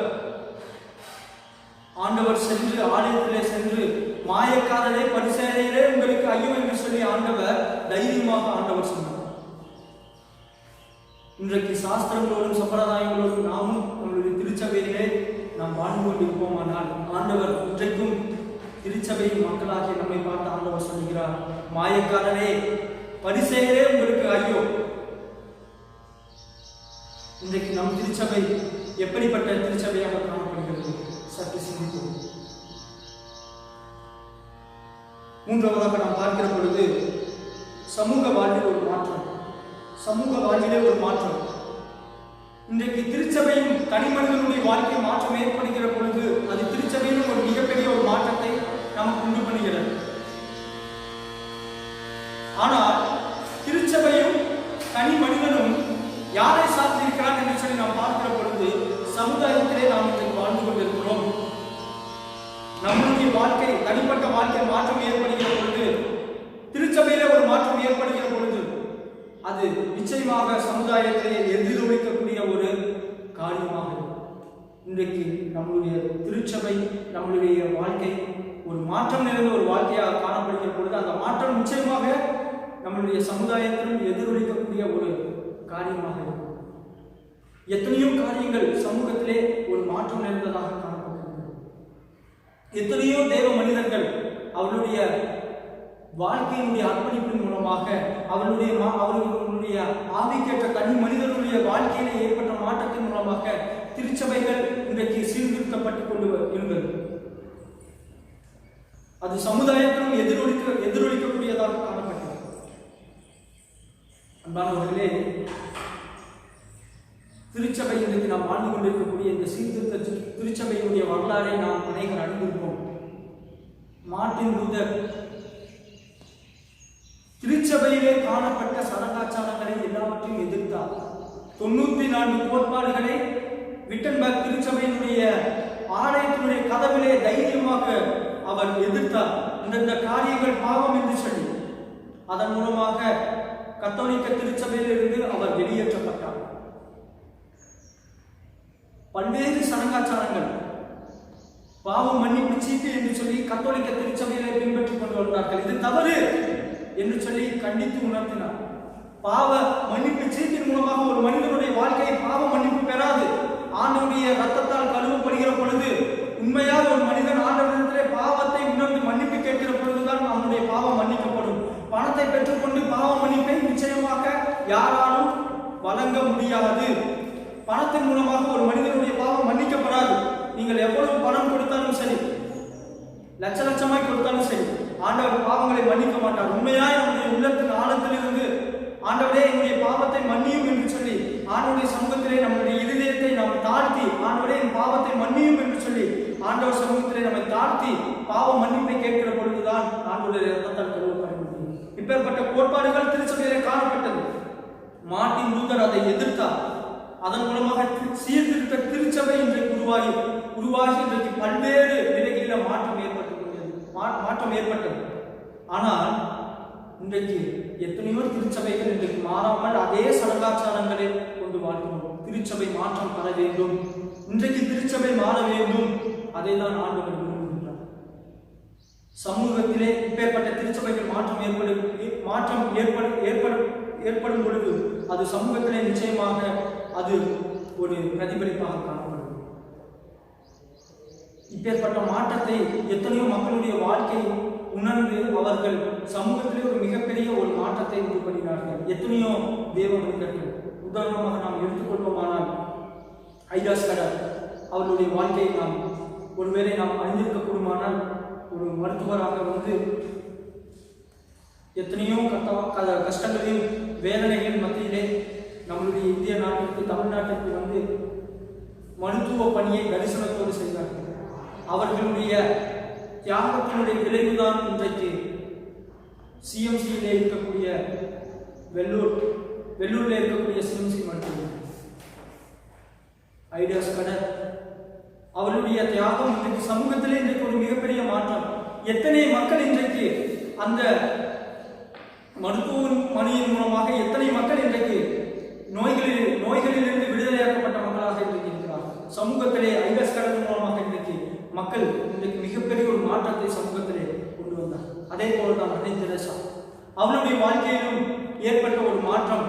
சென்று ஆலயத்திலே சென்று மாயக்காரரே பரிசேயரே உங்களுக்கு ஐயோ என்று சொல்லி ஆண்டவர் தைரியமாக ஆண்டவர் சொன்னார். இன்றைக்கு சாஸ்திரங்களோடும் சம்பிரதாயங்களோடும் நாமும் நம்மளுடைய திருச்சபையிலே நாம் வாழ்ந்து கொண்டிருப்போமானால் ஆண்டவர் இன்றைக்கும் திருச்சபையின் மக்களாகிய நம்மை பார்த்து ஆண்டவர் சொல்கிறார், மாயக்காரரே பரிசேயரே உங்களுக்கு ஐயோ. இன்றைக்கு நம் திருச்சபை எப்படிப்பட்ட திருச்சபையாக காணப்படுகிறது சற்று சிந்திப்போம். மூன்றாவதாக நாம் பார்க்கிற பொழுது சமூக வாழ்வில் ஒரு மாற்றம். சமூக வாழ்விலே ஒரு மாற்றம். இன்றைக்கு திருச்சபையும் தனிமனிதனுடைய வாழ்க்கை மாற்றம் ஏற்படுகிற பொழுது அது திருச்சபையிலும் ஒரு மிகப்பெரிய ஒரு மாற்றத்தை நமக்கு உண்டு பண்ணுகிறது. ஆனால் திருச்சபையும் தனி மனிதனும் யாரை சார்ந்திருக்கிறான் என்று சொல்லி நாம் பார்க்கிற பொழுது சமுதாயத்திலே நாம் இன்றைக்கு வாழ்ந்து கொண்டிருக்கிறோம். நம்முடைய வாழ்க்கை தனிப்பட்ட வாழ்க்கை மாற்றம் ஏற்படுகிற பொழுது, திருச்சபையிலே ஒரு மாற்றம் ஏற்படுகிற பொழுது அது நிச்சயமாக சமுதாயத்திலே எதிரொலிக்கக்கூடிய ஒரு காரியமாக இன்றைக்கு நம்முடைய திருச்சபை நம்முடைய வாழ்க்கை ஒரு மாற்றம் நிறைந்த ஒரு வாழ்க்கையாக காணப்படுகிற பொழுது அந்த மாற்றம் நிச்சயமாக நம்முடைய சமுதாயத்திலும் எதிரொலிக்கக்கூடிய ஒரு காரியமாக இருக்கும். எத்தனையோ காரியங்கள் சமூகத்திலே ஒரு மாற்றம் நிறைந்ததாக காணப்படுகிறது. எத்தனையோ தேவ மனிதர்கள் அவர்களுடைய வாழ்க்கையினுடைய அர்ப்பணிப்பின் மூலமாக அவர்களுடைய ஆவிக்கேற்ற தனி மனிதர்களுடைய வாழ்க்கையிலே ஏற்பட்ட மாற்றத்தின் மூலமாக திருச்சபைகள் இன்றைக்கு சீர்திருத்தப்பட்டுக் கொண்டு இருந்தது. அது சமுதாயத்திலும் எதிரொலிக்கக்கூடியதாக காணப்பட்டது. அன்பானவர்களே, திருச்சபை இன்றைக்கு நாம் வாழ்ந்து கொண்டிருக்கக்கூடிய இந்த சீர்திருத்த திருச்சபையினுடைய வரலாறை நாம் அனைவரும் அறிந்திருப்போம். மார்ட்டின் லூதர் திருச்சபையிலே காணப்பட்ட சடங்காச்சாரங்களை எல்லாவற்றையும் எதிர்த்தார். 94 கோட்பாடுகளை விட்டன்பர்க் திருச்சபையினுடைய ஆலயத்தினுடைய கதவிலே தைரியமாக அவர் எதிர்த்தார். இந்த காரியங்கள் பாவம் என்று சொல்லி அதன் மூலமாக கத்தோலிக்க திருச்சபையிலிருந்து அவர் வெளியேற்றப்பட்டார். பல்வேறு சடங்காச்சாரங்கள், பாவ மன்னிப்பு சீட்டு என்று சொல்லி கத்தோலிக்க திருச்சபையிலே பின்பற்றிக் கொண்டு வந்தார்கள். இது தவறு என்று சொல்லி கண்டித்து உணர்த்தினார். பாவ மன்னிப்பு சீட்டின் மூலமாக ஒரு மனிதனுடைய வாழ்க்கையை பாவ மன்னிப்பு பெறாது. ஆண்டவருடைய ரத்தத்தால் கழுவப்படுகிற பொழுது, உண்மையாக ஒரு மனிதன் ஆண்டவரிடத்திலே பாவத்தை உணர்ந்து மன்னிப்பு கேட்கிற பொழுதுதான் அவனுடைய பாவம் மன்னிக்கப்படும். பணத்தை பெற்றுக்கொண்டு பாவ மன்னிப்பை நிச்சயமாக யாராலும் வழங்க முடியாது. பணத்தின் மூலமாக ஒரு மனிதனுடைய பாவம் மன்னிக்கப்படாது. நீங்கள் எவ்வளவு பணம் கொடுத்தாலும் சரி, லட்ச லட்சமாய் கொடுத்தாலும் சரி, ஆண்டவர் பாவங்களை மன்னிக்க மாட்டார். உண்மையாய் நம்முடைய உள்ளத்தின் ஆழத்திலிருந்து ஆண்டவரே என்னுடைய பாவத்தை மன்னியும் என்று சொல்லி ஆண்டவருடைய சமூகத்திலே நம்முடைய இருதயத்தை நாம் தாழ்த்தி, ஆண்டவரே என் பாவத்தை மன்னியும் என்று சொல்லி ஆண்டவர் சமூகத்திலே நம்மை தாழ்த்தி பாவ மன்னிப்பை கேட்கிற பொழுதுதான் ஆண்டவருடைய ரத்தத்தால் கழுவப்பட முடியும். இப்பேற்பட்ட கோட்பாடுகள் திருச்சபையிலே காணப்பட்டது. மார்ட்டின் லூதர் அதை எதிர்த்தார். அதன் மூலமாக சீர்திருத்த திருச்சபை இன்றைக்கு உருவாகி இன்றைக்கு பல்வேறு நிலைகளில மாற்றம் ஏற்பட்டது. ஆனால் இன்றைக்கு எத்தனையோ திருச்சபைகள் இன்றைக்கு மாறாமல் அதே சடங்காச்சாரங்களை கொண்டு வாழ்கிறோம். திருச்சபை மாற்றம் பெற வேண்டும், இன்றைக்கு திருச்சபை மாற வேண்டும், அதை தான் ஆண்டவர் விரும்புகின்றார். சமூகத்திலே இப்பேற்பட்ட திருச்சபைகள் மாற்றம் ஏற்படும் பொழுது அது சமூகத்திலே நிச்சயமாக அது ஒரு பிரதிபலிப்பாக காணப்படும். இப்பேற்பட்ட மாற்றத்தை எத்தனையோ மக்களுடைய வாழ்க்கை உணர்ந்து அவர்கள் சமூகத்திலே ஒரு மிகப்பெரிய ஒரு மாற்றத்தை உண்டு பண்ணினார்கள். எத்தனையோ தேவ மனிதர்கள், உதாரணமாக நாம் எடுத்துக்கொள்வோமானால் ஐடாஸ் கடர் அவர்களுடைய வாழ்க்கையை நாம் ஒருவேளை நாம் அறிந்திருக்கக்கூடுமானால், ஒரு மருத்துவராக வந்து எத்தனையோ கஷ்டங்களையும் வேதனைகள் மத்தியிலே நம்மளுடைய இந்திய நாட்டிற்கு, தமிழ்நாட்டிற்கு வந்து மருத்துவ பணியை தரிசனத்தோடு செய்தார்கள். அவர்களுடைய தியாகத்தினுடைய விளைவுதான் இன்றைக்கு சிஎம்சியிலே இருக்கக்கூடிய வெள்ளூரில் இருக்கக்கூடிய சிஎம்சி மருத்துவம். ஐடாஸ் கடர் அவருடைய தியாகம் இன்றைக்கு சமூகத்திலே இன்றைக்கு ஒரு மிகப்பெரிய மாற்றம். எத்தனை மக்கள் இன்றைக்கு அந்த மருத்துவ பணியின் மூலமாக எத்தனை மக்கள் இன்றைக்கு நோய்களிலிருந்து விடுதலையாக்கப்பட்ட மக்களாக இன்றைக்கு இருக்கிறார்கள். சமூகத்திலே ஐடாஸ் கடர் மூலமாக இன்றைக்கு மக்கள் இன்றைக்கு மிகப்பெரிய ஒரு மாற்றத்தை சமூகத்திலே கொண்டு வந்தார். அதே போலதான் அன்னை தெரசா அவளுடைய வாழ்க்கையிலும் ஏற்பட்ட ஒரு மாற்றம்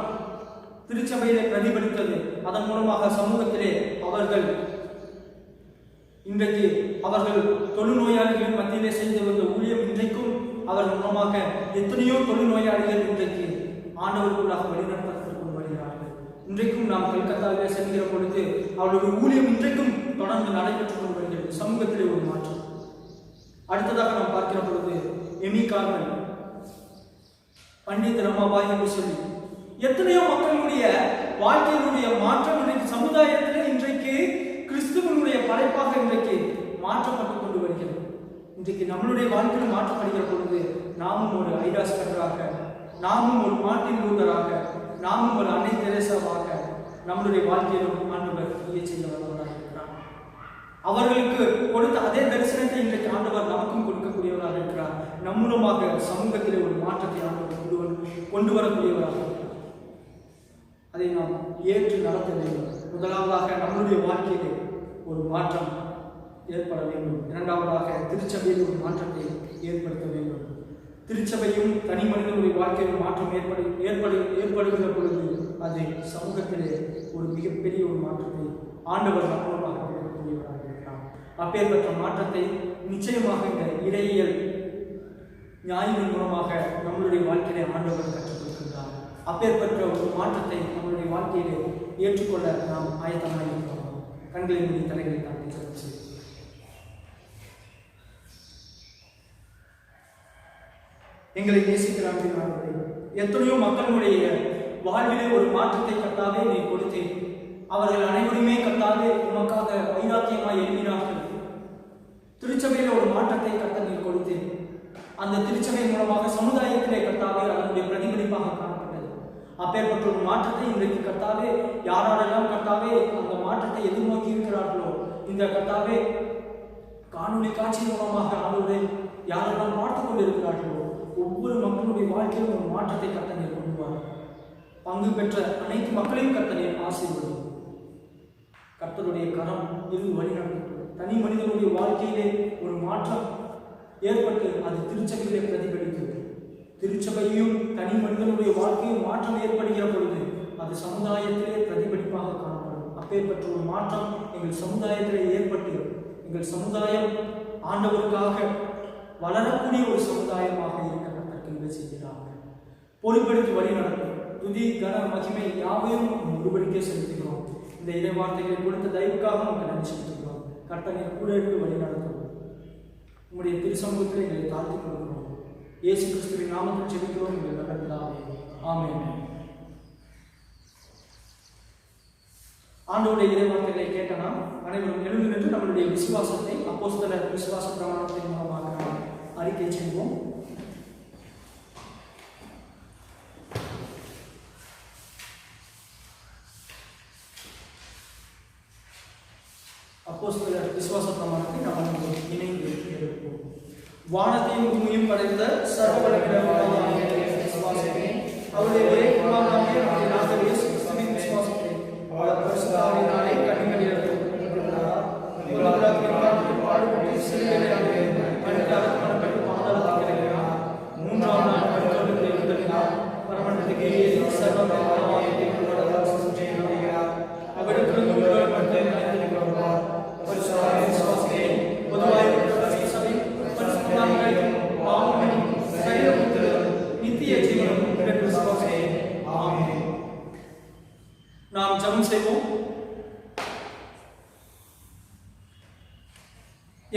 திருச்சபையிலே பிரதிபலித்தது. அதன் மூலமாக சமூகத்திலே அவர்கள் இன்றைக்கு தொழுநோயாளிகளின் மத்தியிலே செய்து வந்த ஊழியம் இன்றைக்கும் அவர்கள் மூலமாக எத்தனையோ தொழுநோயாளிகள் இன்றைக்கு ஆண்டவருக்குள்ளாக வழிநடத்தப்பட்டுக் கொண்டு வருகிறார்கள். இன்றைக்கும் நாம் கல்கத்தாவிலே செல்கிற பொழுது அவர்களுடைய ஊழியம் இன்றைக்கும் தொடர்ந்து நடைபெற்றுக் கொண்டு வருகிறது. சமூகத்திலே ஒரு மாற்றம். அடுத்ததாக நாம் பார்க்கிற பொழுது எமி கார்மல், பண்டித் ரமாபாய் என்று சொல்லி எத்தனையோ மக்களுடைய வாழ்க்கையினுடைய மாற்றம் இன்றைக்கு சமுதாயத்திலே இன்றைக்கு கிறிஸ்துவனுடைய படைப்பாக இன்றைக்கு மாற்றப்பட்டுக் கொண்டு வருகிறது. இன்றைக்கு நம்மளுடைய வாழ்க்கையில் மாற்றப்படுகிற பொழுது நாமும் ஒரு ஐடாஸ் கடராக, நாமும் ஒரு மார்ட்டின் லூதராக, நாமும் ஒரு அன்னை தெரேசாவாக நம்மளுடைய வாழ்க்கையிலும் ஆண்டவர் செய்ய வந்தவராக இருக்கிறார். அவர்களுக்கு கொடுத்த அதே தரிசனத்தை இன்றைக்கு ஆண்டவர் நமக்கும் கொடுக்கக்கூடியவராக இருக்கிறார். நம் மூலமாக சமூகத்திலே ஒரு மாற்றத்தை ஆண்டவர் கொண்டு வரக்கூடியவராக இருக்கிறார். அதை நாம் ஏற்று நடத்த வேண்டும். முதலாவதாக நம்முடைய வாழ்க்கையிலே ஒரு மாற்றம் ஏற்பட வேண்டும். இரண்டாவதாக திருச்சபையில் ஒரு மாற்றத்தை ஏற்படுத்த வேண்டும். திருச்சபையும் தனி மனிதனுடைய வாழ்க்கையில் மாற்றம் ஏற்படுகிற பொழுது அது சமூகத்திலே ஒரு மிகப்பெரிய ஒரு மாற்றத்தை ஆண்டவர் மூலமாக கொடுக்கக்கூடியவராக இருக்கிறார். அப்பேற்பட்ட மாற்றத்தை நிச்சயமாக இந்த இறையியல் ஞாயிறு மூலமாக நம்மளுடைய வாழ்க்கையிலே ஆண்டவர் கற்றுக் கொடுக்கின்றார். அப்பேற்பட்ட ஒரு மாற்றத்தை நம்மளுடைய வாழ்க்கையிலே ஏற்றுக்கொள்ள நாம் ஆயத்தமாக இருக்கிறோம். கண்களின் மீது தலைகளை தாண்டி செலுத்தி எங்களை நேசிக்கிறார்கள். எத்தனையோ மக்களுடைய வாழ்விலே ஒரு மாற்றத்தை கர்த்தாவே நீ கொடுத்தேன். அவர்கள் அனைவருமே கர்த்தாவே உமக்காக வைராக்கியமாய் எழுதினார்கள். திருச்சபையில் ஒரு மாற்றத்தை கர்த்தர் நீ கொடுத்தேன். அந்த திருச்சபை மூலமாக சமுதாயத்திலே கர்த்தாவே அதனுடைய பிரதிபலிப்பாக காணப்பட்டது. அப்பேற்பட்ட ஒரு மாற்றத்தை இன்றைக்கு கர்த்தாவே யாரெல்லாம் கர்த்தாவே அந்த மாற்றத்தை எதிர்நோக்கி இருக்கிறார்களோ, இந்த கர்த்தாவே காணொலி காட்சி மூலமாக ஆளுவதை யாரெல்லாம் பார்த்துக் கொண்டிருக்கிறார்களோ, ஒவ்வொரு மக்களுடைய வாழ்க்கையிலும் ஒரு மாற்றத்தை கர்த்தர் கொண்டு வர பங்கு பெற்ற அனைத்து மக்களையும் கர்த்தரை ஆசீர்வதியும். கர்த்தருடைய கரம் இருந்து வழிநடத்தட்டும். தனி மனிதனுடைய வாழ்க்கையிலே ஒரு மாற்றம் ஏற்பட்டு அது திருச்சபையிலே பிரதிபலிக்கிறது. திருச்சபையும் தனி மனிதனுடைய வாழ்க்கையும் மாற்றம் ஏற்படுகிற பொழுது அது சமுதாயத்திலே பிரதிபலிப்பாக காணப்படும். அப்பேற்பட்ட ஒரு மாற்றம் எங்கள் சமுதாயத்திலே ஏற்பட்டு எங்கள் சமுதாயம் ஆண்டவருக்காக வளரக்கூடிய ஒரு சமுதாயமாக இருக்க கர்த்தர் செய்கிறார்கள். பொறுப்பெடுத்து வழி நடக்கும். துதி கன மகிமை யாவையும் ஒருபடிக்கே செலுத்துகிறோம். இந்த இறை வார்த்தைகளை கொடுத்த தயவுக்காக நமக்கு நன்றி செலுத்துகிறோம். கர்த்தனை கூட எடுத்து வழி நடத்தும். உங்களுடைய திருசமூகத்தில் எங்களை தாழ்த்திக் கொள்கிறோம். இயேசு கிறிஸ்துவின் நாமத்தில் ஜெபிக்கிறோம் எங்கள் நல்ல பிதாவே. ஆமென். ஆண்டவருடைய இறை வார்த்தைகளை கேட்ட நாம் அனைவரும் எழுந்து நின்று நம்மளுடைய விசுவாசத்தை அப்போஸ்தலர் விசுவாச பிரமாணத்தின் மூலமாக நாம் அறிக்கை செய்வோம். அப்போஸ்தலர் விசுவாச பிரமாணத்தை நாம் இணைந்து எடுப்போம். வானத்தையும் பூமியும் படைத்த சர்வவல்லமையுடைய விசுவாசத்தை அவருடைய ஒரே குமாரனாகிய நம்முடைய ஆண்டவர் இயேசு கிறிஸ்துவின் விசுவாசத்தை அவர் பரிசுத்த ஆவியினாலே கன்னிமரியால் கற்பனையானார். உலகத்தின் பாடுபட்டு சிலுவையிலே மரித்து அடக்கப்பட்டு பாதாளத்தில் இறங்கினார். மூன்றாம் நாள் மரித்தோரிலிருந்து எழுந்தருளினார். பரமண்டலத்துக்கு ஏறி சர்வ பிரமாணத்தை வாசம் செய்ய வருகிறார். அவருக்கு உயிரோடு மட்டும் நிலைத்திருக்கிறார். பரிசுத்த ஆவியின் விசுவாசத்தை பொதுவாய் சபை பரிசுத்தமானவரையும் பாவமன்னிப்பும் சரீரமுத்திலும் நித்திய ஜீவனும் என்று விசுவாசத்தை. ஆமென். நாம் ஜெபம் செய்வோம்.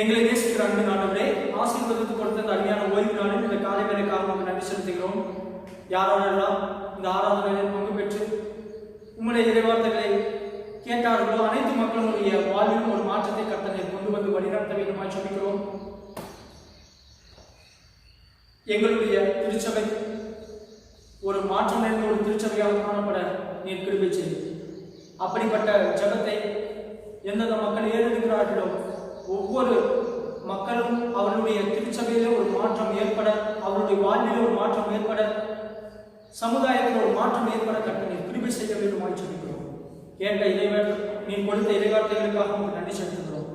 எங்களை நேசிக்கிற அன்பின் ஆண்டவரே, ஆசீர்வாதத்தை கொடுத்த இந்த அருமையான ஓய்வு நாளில் இந்த காலை வேலைக்காக நமக்கு நன்றி செலுத்துகிறோம். யாரெல்லாம் இந்த ஆராதனையில் பங்கு பெற்று உங்களுடைய இறைவார்த்தைகளை கேட்டார்களோ அனைத்து மக்களுடைய வாழ்விலும் ஒரு மாற்றத்தை கர்த்தனை கொண்டு வந்து வழிநடத்த வேண்டுமாய் ஜெபிக்கிறோம். எங்களுடைய திருச்சபை ஒரு மாற்றம் நிறைந்த ஒரு திருச்சபையாக காணப்பட நீர் கிருபை செய்யும். அப்படிப்பட்ட ஜெபத்தை எந்தெந்த மக்கள் ஏறெடுக்கிறார்களோ ஒவ்வொரு மக்களும் அவருடைய திருச்சபையில ஒரு மாற்றம் ஏற்பட, அவருடைய வாழ்வில ஒரு மாற்றம் ஏற்பட, சமுதாயத்தில் ஒரு மாற்றம் ஏற்பட கர்த்தனை கிருபை செய்ய வேண்டுமாய் ஜெபிக்கிறோம். கேட்ட இறைவன் நீ கொடுத்த இறைவார்த்தைகளுக்காக உங்களுக்கு நன்றி செலுத்துகிறோம்.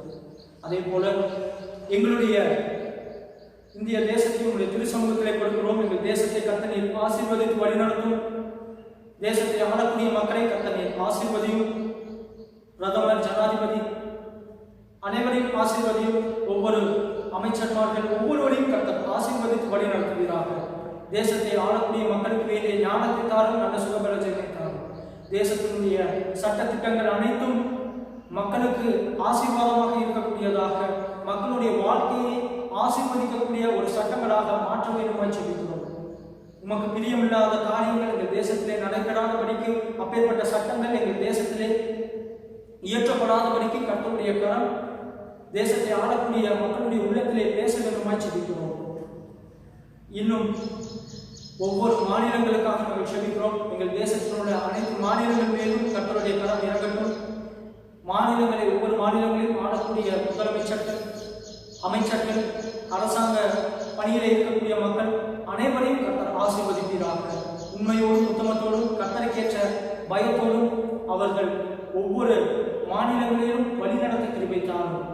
அதே போல எங்களுடைய இந்திய தேசத்தை உங்களுடைய திருச்சமூகத்திலே கொடுக்கிறோம். எங்கள் தேசத்தை கர்த்தனை ஆசீர்வதித்து வழிநடத்தும். தேசத்தை ஆளக்கூடிய மக்களை கர்த்தனை ஆசீர்வதியும். பிரதமர், ஜனாதிபதி அனைவரையும் ஆசீர்வதியும். ஒவ்வொரு அமைச்சர்மார்கள் ஒவ்வொருவரையும் கர்த்தர் ஆசீர்வதித்து வழி நடத்துவீராக. தேசத்தை ஆளக்கூடிய மக்களுக்கு வேண்டிய ஞானத்தை தாரும், நல்ல சுகபல ஜெயத்தை தாரும். தேசத்தினுடைய சட்ட திட்டங்கள் அனைத்தும் மக்களுக்கு ஆசீர்வாதமாக இருக்கக்கூடியதாக, மக்களுடைய வாழ்க்கையை ஆசீர்வதிக்கக்கூடிய ஒரு சட்டங்களாக மாற்ற வேண்டுமாய் ஜெபிக்கிறோம். உமக்கு பிரியமில்லாத காரியங்கள் எங்கள் தேசத்திலே நடைபெறாதபடிக்கு, அப்பேற்பட்ட சட்டங்கள் எங்கள் தேசத்திலே இயற்றப்படாதபடிக்கு கர்த்தருடைய கரம் தேசத்தை ஆளக்கூடிய மக்களுடைய உள்ளத்திலே பேச வேண்டுமாய் ஜெபிக்கிறோம். இன்னும் ஒவ்வொரு மாநிலங்களுக்காக நாங்கள் ஜெபிக்கிறோம். எங்கள் தேசத்தினுடைய அனைத்து மாநிலங்கள் மேலும் கர்த்தருடைய கரம் இறங்கட்டும். மாநிலங்களை ஒவ்வொரு மாநிலங்களிலும் ஆளக்கூடிய முதலமைச்சர்கள், அமைச்சர்கள், அரசாங்க பணியில் இருக்கக்கூடிய மக்கள் அனைவரையும் கர்த்தர் ஆசீர்வதிப்பீராக. உண்மையோடும் உத்தமத்தோடும் கர்த்தருக்கேற்ற பயத்தோடும் அவர்கள் ஒவ்வொரு மாநிலங்களிலும் வழிநடத்த கிருபைத்தாரும்.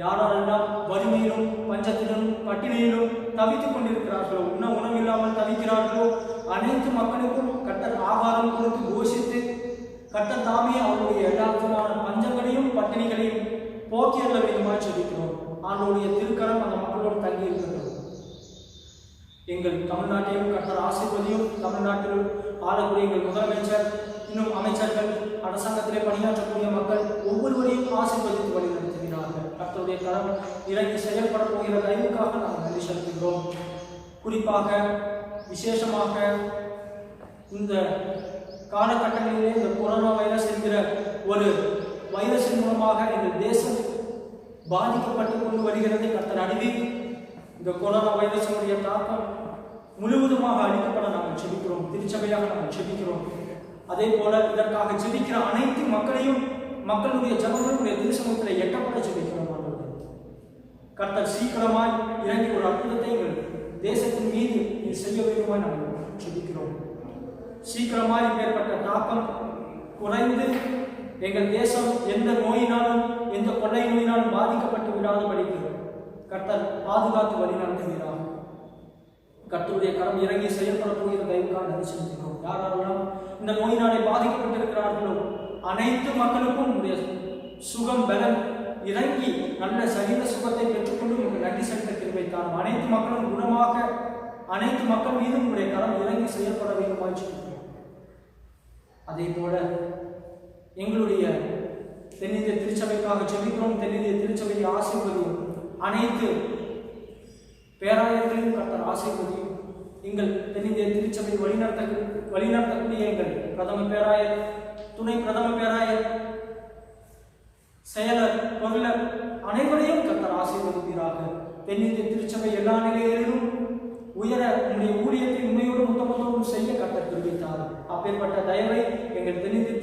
யாரெல்லாம் வறுமையிலும் பஞ்சத்திலும் பட்டினியிலும் தவித்துக் கொண்டிருக்கிறார்களோ, உணவில்லாமல் தவிக்கிறார்களோ அனைத்து மக்களுக்கும் கர்த்தர் ஆகாரம் கொடுத்து கோஷித்து கர்த்தர் தாமே அவருடைய எல்லா விதமான பஞ்சங்களையும் பட்டினிகளையும் போக்கியல்ல வேண்டுமாய் ஜெபிக்கிறோம். ஆண்டவருடைய திருக்கரம் அந்த மக்களோடு தங்கி இருக்கிறோம். எங்கள் தமிழ்நாட்டையும் கர்த்தர் ஆசீர்வதியும். தமிழ்நாட்டில் ஆளக்கூடிய எங்கள் முதலமைச்சர், இன்னும் அமைச்சர்கள், அரசாங்கத்திலே பணியாற்றக்கூடிய மக்கள் ஒவ்வொருவரையும் ஆசீர்வதித்து வழி நடத்துகிறார்கள். கர்த்தருடைய கரம் இறங்கி செயல்பட போகிற தயவுக்காக நாம் நன்றி செலுத்துகிறோம். குறிப்பாக விசேஷமாக இந்த காலகட்டங்களிலே இந்த கொரோனா வைரஸ் என்கிற ஒரு வைரஸின் மூலமாக எங்கள் தேசம் பாதிக்கப்பட்டு கொண்டு வருகிறது. கர்த்தர் அறிவி இந்த கொரோனா வைரஸினுடைய தாக்கம் முழுவதுமாக அழிக்கப்பட நாங்கள் ஜெபிக்கிறோம். திருச்சபையாக நாங்கள் ஜெபிக்கிறோம். அதே போல இதற்காக ஜெபிக்கிற அனைத்து மக்களையும் மக்களுடைய ஜபங்களுடைய திருச்சமூகத்தில் எட்டப்பட ஜெபிக்கிறோம். கர்த்தர் சீக்கிரமாய் இறங்கி ஒரு அற்புதத்தை எங்கள் தேசத்தின் மீது நீ செய்ய வேண்டுமாய் நாங்கள் ஜெபிக்கிறோம். சீக்கிரமாக இப்பேற்பட்ட தாக்கம் குறைந்து எங்கள் தேசம் எந்த நோயினாலும் எந்த கொள்ளை நோயினாலும் பாதிக்கப்பட்டு விடாதபடிக்கு கர்த்தர் பாதுகாத்து வழிநடத்துகிறார். கர்த்தருடைய கரம் இறங்கி செயல்பட போகிற தயவுக்காக நன்றி செலுத்துகிறோம். யாரெல்லாம் இந்த நோயினாலே பாதிக்கப்பட்டிருக்கிறார்களோ அனைத்து மக்களுக்கும் உடைய சுகம் பலன் இறங்கி நல்ல சரீர சுகத்தை பெற்றுக்கொண்டு உங்களுக்கு நன்றி செலுத்த கிருபைத்தார். அனைத்து மக்களும் குணமாக அனைத்து மக்கள் மீதும் உடைய கரம் இறங்கி செயல்பட வேண்டுமாய் சொல்கிறோம். அதே போல எங்களுடைய தென்னிந்திய திருச்சபைக்காக ஜெபிக்கிறோம். தென்னிந்திய திருச்சபையை ஆசீர்வதியும், அனைத்து பேராயர்களையும் கர்த்தர் ஆசீர்வதியும். எங்கள் தென்னிந்திய திருச்சபை வழிநடத்தக்கூடிய எங்கள் பிரதம பேராயர், துணை பிரதம பேராயர், செயலர், பொருளர் அனைவரையும் கர்த்தர் ஆசீர்வதிப்பீராக. தென்னிந்திய திருச்சபை எல்லா நிலைகளிலும் உயர உங்களுடைய ஊழியத்தை உண்மையோடு முத்தமத்தோடும் செய்ய கர்த்தர் தெரிவித்தார். அப்பேற்பட்ட தயவை எங்கள் தென்னிந்திய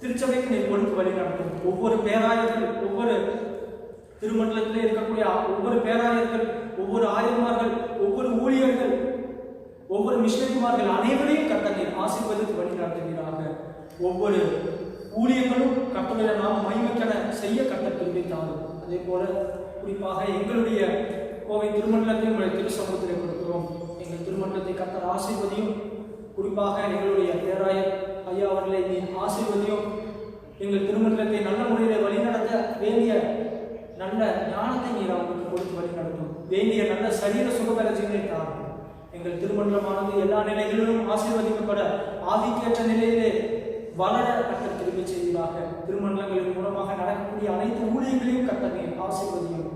திருச்சபைக்கு நீர் கொடுத்து வழிநடத்தும். ஒவ்வொரு பேராயர்கள், ஒவ்வொரு திருமண்டலத்திலே இருக்கக்கூடிய ஒவ்வொரு பேராயர்கள், ஒவ்வொரு ஆயர்மார்கள், ஒவ்வொரு ஊழியர்கள், ஒவ்வொரு மிஷனரிமார்கள் அனைவரையும் கர்த்தர் நீர் ஆசீர்வதித்து வழிநடத்துவீராக. ஒவ்வொரு ஊழியர்களும் கர்த்தருடைய நாம் மகிமைக்கென செய்ய கர்த்தர் தெரிவித்தார். அதே போல குறிப்பாக எங்களுடைய கோவை திருமண்டலத்தை உங்களுடைய திருச்சமூகத்திலே கொடுக்கிறோம். எங்கள் திருமண்டலத்தை கர்த்தர் ஆசீர்வதியும். குறிப்பாக எங்களுடைய பேராயர் ஐயா அவர்களை நீ ஆசீர்வதியும். எங்கள் திருமண்டலத்தை நல்ல முறையில் வழிநடத்த வேண்டிய நல்ல ஞானத்தை நீர் அவர்களுக்கு கொடுத்து வழிநடத்தும். வேண்டிய நல்ல சரீர சுகபலஜீவனை தாரும். எங்கள் திருமண்டலமானது எல்லா நிலைகளிலும் ஆசீர்வதிக்கப்பட ஆதிக்கேற்ற நிலையிலே வளர கர்த்தர் திருப்பி செய்வதாக. திருமண்டலங்களின் மூலமாக நடக்கக்கூடிய அனைத்து ஊழியர்களையும் கர்த்தர் நீர் ஆசீர்வதியும்.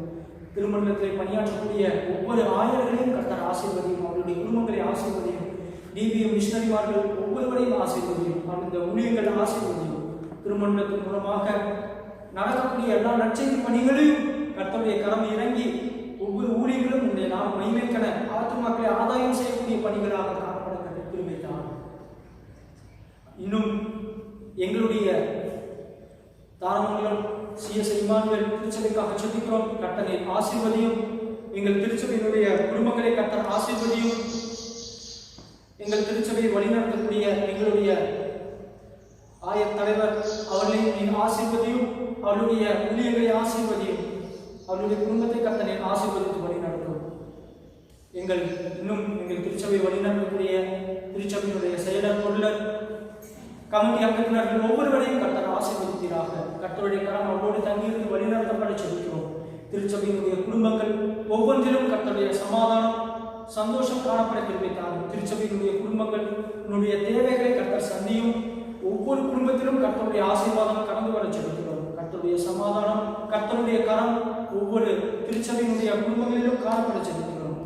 திருமண்டலத்தில் பணியாற்றக்கூடிய ஒவ்வொரு ஆயர்களையும் கர்த்தர் ஆசீர்வதியும். அவருடைய குடும்பங்களை ஆசீர்வதியும். டிபிஎம் மிஷனரிமார்கள் ஒவ்வொருவரையும் ஆசீர்வதியும். அந்த ஊழியர்கள் ஆசீர்வதியும். திருமண்டலத்தின் மூலமாக நடக்கக்கூடிய எல்லா நற்செய்தி பணிகளையும் கர்த்தருடைய கரம் இறங்கி ஒவ்வொரு ஊழியர்களும் உடைய நாம் மகிமைக்கென ஆத்துமாக்களை ஆதாயம் செய்யக்கூடிய பணிகளாக காணப்பட கர்த்தர் கிருபைத்தார். இன்னும் எங்களுடைய தாரமங்கலம் சிஎஸ் இமானுவேல் திருச்சபைக்காக ஜெபிக்கிறோம். கர்த்தரை ஆசீர்வதியும். எங்கள் திருச்சபையினுடைய குடும்பங்களை கர்த்தர் ஆசீர்வதியும். எங்கள் திருச்சபையை வழிநடத்தக்கூடிய எங்களுடைய ஆயர் தலைவர் அவர்களை நீர் ஆசீர்வதியும். அவருடைய ஊழியர்களை ஆசீர்வதியும். அவருடைய குடும்பத்தை கர்த்தரை ஆசீர்வதித்து வழிநடத்தும். இன்னும் எங்கள் திருச்சபை வழிநடத்தக்கூடிய திருச்சபையினுடைய செயலர், பொருளர், கமிட்டி அங்கத்தினர்கள் ஒவ்வொருவரையும் கர்த்தர் ஆசீர்வதிக்கிறாக. கர்த்தருடைய கரம் அவரோடு தங்கியிருந்து வழிநடத்தப்பட செலுத்துகிறோம். திருச்சபையினுடைய குடும்பங்கள் ஒவ்வொன்றிலும் கர்த்தருடைய சமாதானம், சந்தோஷம் காணப்பட தெரிவித்தார்கள். திருச்சபையினுடைய குடும்பங்கள் உன்னுடைய தேவைகளை கர்த்தர் சந்தியும். ஒவ்வொரு குடும்பத்திலும் கர்த்தருடைய ஆசீர்வாதம் கடந்து வர செலுத்துகிறோம். கர்த்தருடைய சமாதானம், கர்த்தருடைய கரம் ஒவ்வொரு திருச்சபையினுடைய குடும்பங்களிலும் காணப்பட செலுத்துகிறோம்.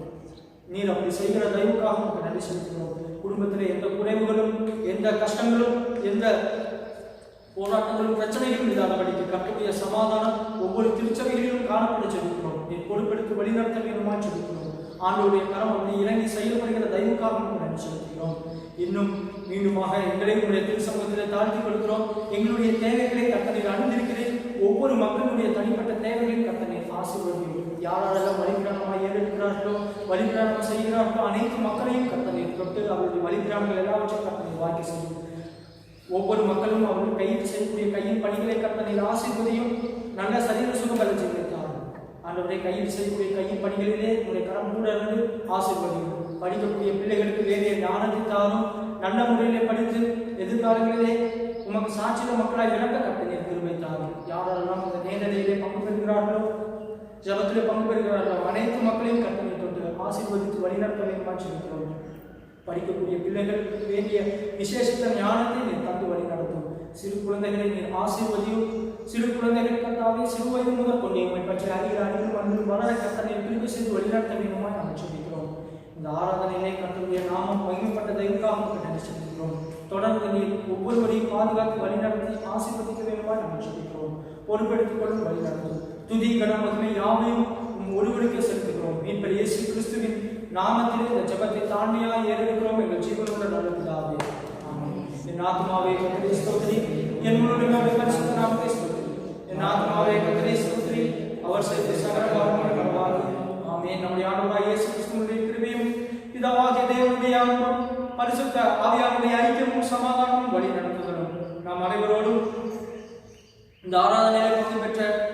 நீர் அப்படி செய்கிற தயவுக்காக நமக்கு நன்றி செலுத்துகிறோம். குடும்பத்தில் எந்த குறைவுகளும், எந்த கஷ்டங்களும், எந்த போராட்டங்களும், பிரச்சனைகளும் இல்லாதபடிக்கு கர்த்தருடைய சமாதானம் ஒவ்வொரு திருச்சபைகளிலும் காணப்பட செலுத்துகிறோம். நீ பொறுப்பெடுத்து வழிநடத்த வேண்டுமாய் செலுத்துகிறோம். ஆண்டவருடைய கரம் அப்படி இறங்கி செயல்படுகிற தயவுக்காக நமக்கு நன்றி செலுத்துகிறோம். இன்னும் மீண்டுமாக எங்களை உங்களுடைய திருச்சமூகத்தில் தாழ்த்தி கொடுக்கிறோம். எங்களுடைய தேவைகளை கர்த்தரை அறிந்திருக்கிறேன். ஒவ்வொரு மக்களுடைய தனிப்பட்ட செய்கைகளையும் கர்த்தனை ஆசீர்வதியும். யாரெல்லாம் வழிபிரயாணமாக ஏறெடுக்கிறார்களோ, வழிபிரயாணம் செய்கிறார்களோ அனைத்து மக்களையும் கர்த்தனை தொட்டு அவருடைய வழிபிரயாணங்கள் எல்லாவற்றையும் கர்த்தனை வாக்கி செய்யும். ஒவ்வொரு மக்களும் அவர்கள் கையில் செய்யக்கூடிய கையின் பணிகளை கர்த்தனை ஆசீர்வதியும். நல்ல சரீர சுகங்களை செய்திருக்கிறார். ஆண்டவரை கையில் செய்யக்கூடிய கையின் பணிகளிலே உங்களுடைய கரம் கூட இருந்து ஆசீர்வதியும். படிக்கக்கூடிய பிள்ளைகளுக்கு வேண்டிய ஞானத்தை தாரும். நல்ல முறையிலே படித்து எதிர்காலங்களிலே உமக்கு சாட்சிய மக்களாய் விளக்க கர்த்தனை கிருபை தாரும். யாரெல்லாம் இந்த நேரடியிலே பங்கு பெறுகிறார்களோ, ஜபத்திலே பங்கு பெறுகிறார்களோ அனைத்து மக்களையும் கர்த்தனை தொட்டு ஆசீர்வதித்து வழிநடத்த வேண்டுமாறு சொல்கிறோம். படிக்கக்கூடிய பிள்ளைகளுக்கு வேண்டிய விசேஷத்த ஞானத்தை நீர் தந்து வழி நடத்தும். சிறு குழந்தைகளை நீர் ஆசீர்வதியும். சிறு குழந்தைகள் கர்த்தாவே சிறு வயது முதல் கொண்டு உண்மை பற்றி அறிகிற அறிவு வந்து வளர கர்த்தனை பிரிவு செய்து வழிநடத்த வேண்டுமா நாம் சொல்லிக்கிறோம். இந்த ஆராதனையிலே கர்த்தருடைய நாமம் மகிமைப்பட்ட தெய்வக்காக நமக்கு நன்றி செலுத்துகிறோம். தொடர்ந்து நீர் ஒவ்வொருவரையும் பாதுகாத்து வழிநடத்தி ஆசீர்வதிக்க வேண்டுமா நாம் சொல்லிக்கிறோம். பொறுப்பெடுத்துக் கொள்ளும் வழிநடத்தும். துதி கன மகிமை யாவையும் ஒருவருக்கே செலுத்துகிறோம். மீட்பர் இயேசு கிறிஸ்துவின் நாமத்திலே இந்த ஜெபத்தை தாழ்மையாக ஏறெடுக்கிறோம். எங்கள் ஜீவனோட நல்ல பிதாவே, ஆமென். என் ஆத்மாவே கர்த்தரை ஸ்தோத்திரி, என் முழுமையாக பரிசுத்த நாமத்தை ஸ்தோத்திரி. என் ஆத்மாவே கர்த்தரை ஸ்தோத்திரி, அவர் செய்த சகல காரியங்களும் நன்றாக. ஆமென். நம்முடைய ஆண்டவராகிய இயேசு கிறிஸ்துவின் கிருபையும் பிதாவாகிய தேவனுடைய அன்பும் பரிசுத்த ஆவியானுடைய ஐக்கியமும் சமாதானமும் வழி நடத்துதலும் நாம் அனைவரோடும் இந்த ஆராதனையை பங்கு பெற்ற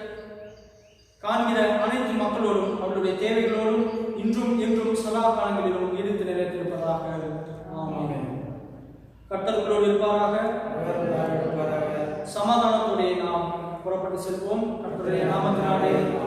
காண்கிற அனைத்து மக்களோடும் அவருடைய தேவைகளோடும் இன்றும் என்றும் சதா காலங்களிலும் இருந்து நிலைத்திருப்பதாக. ஆமென். கர்த்தர்களோடு இருப்பாராக. சமாதானத்தோടെ நாம் புறப்பட்டு செல்வோம். கர்த்தருடைய நாமத்தினாலே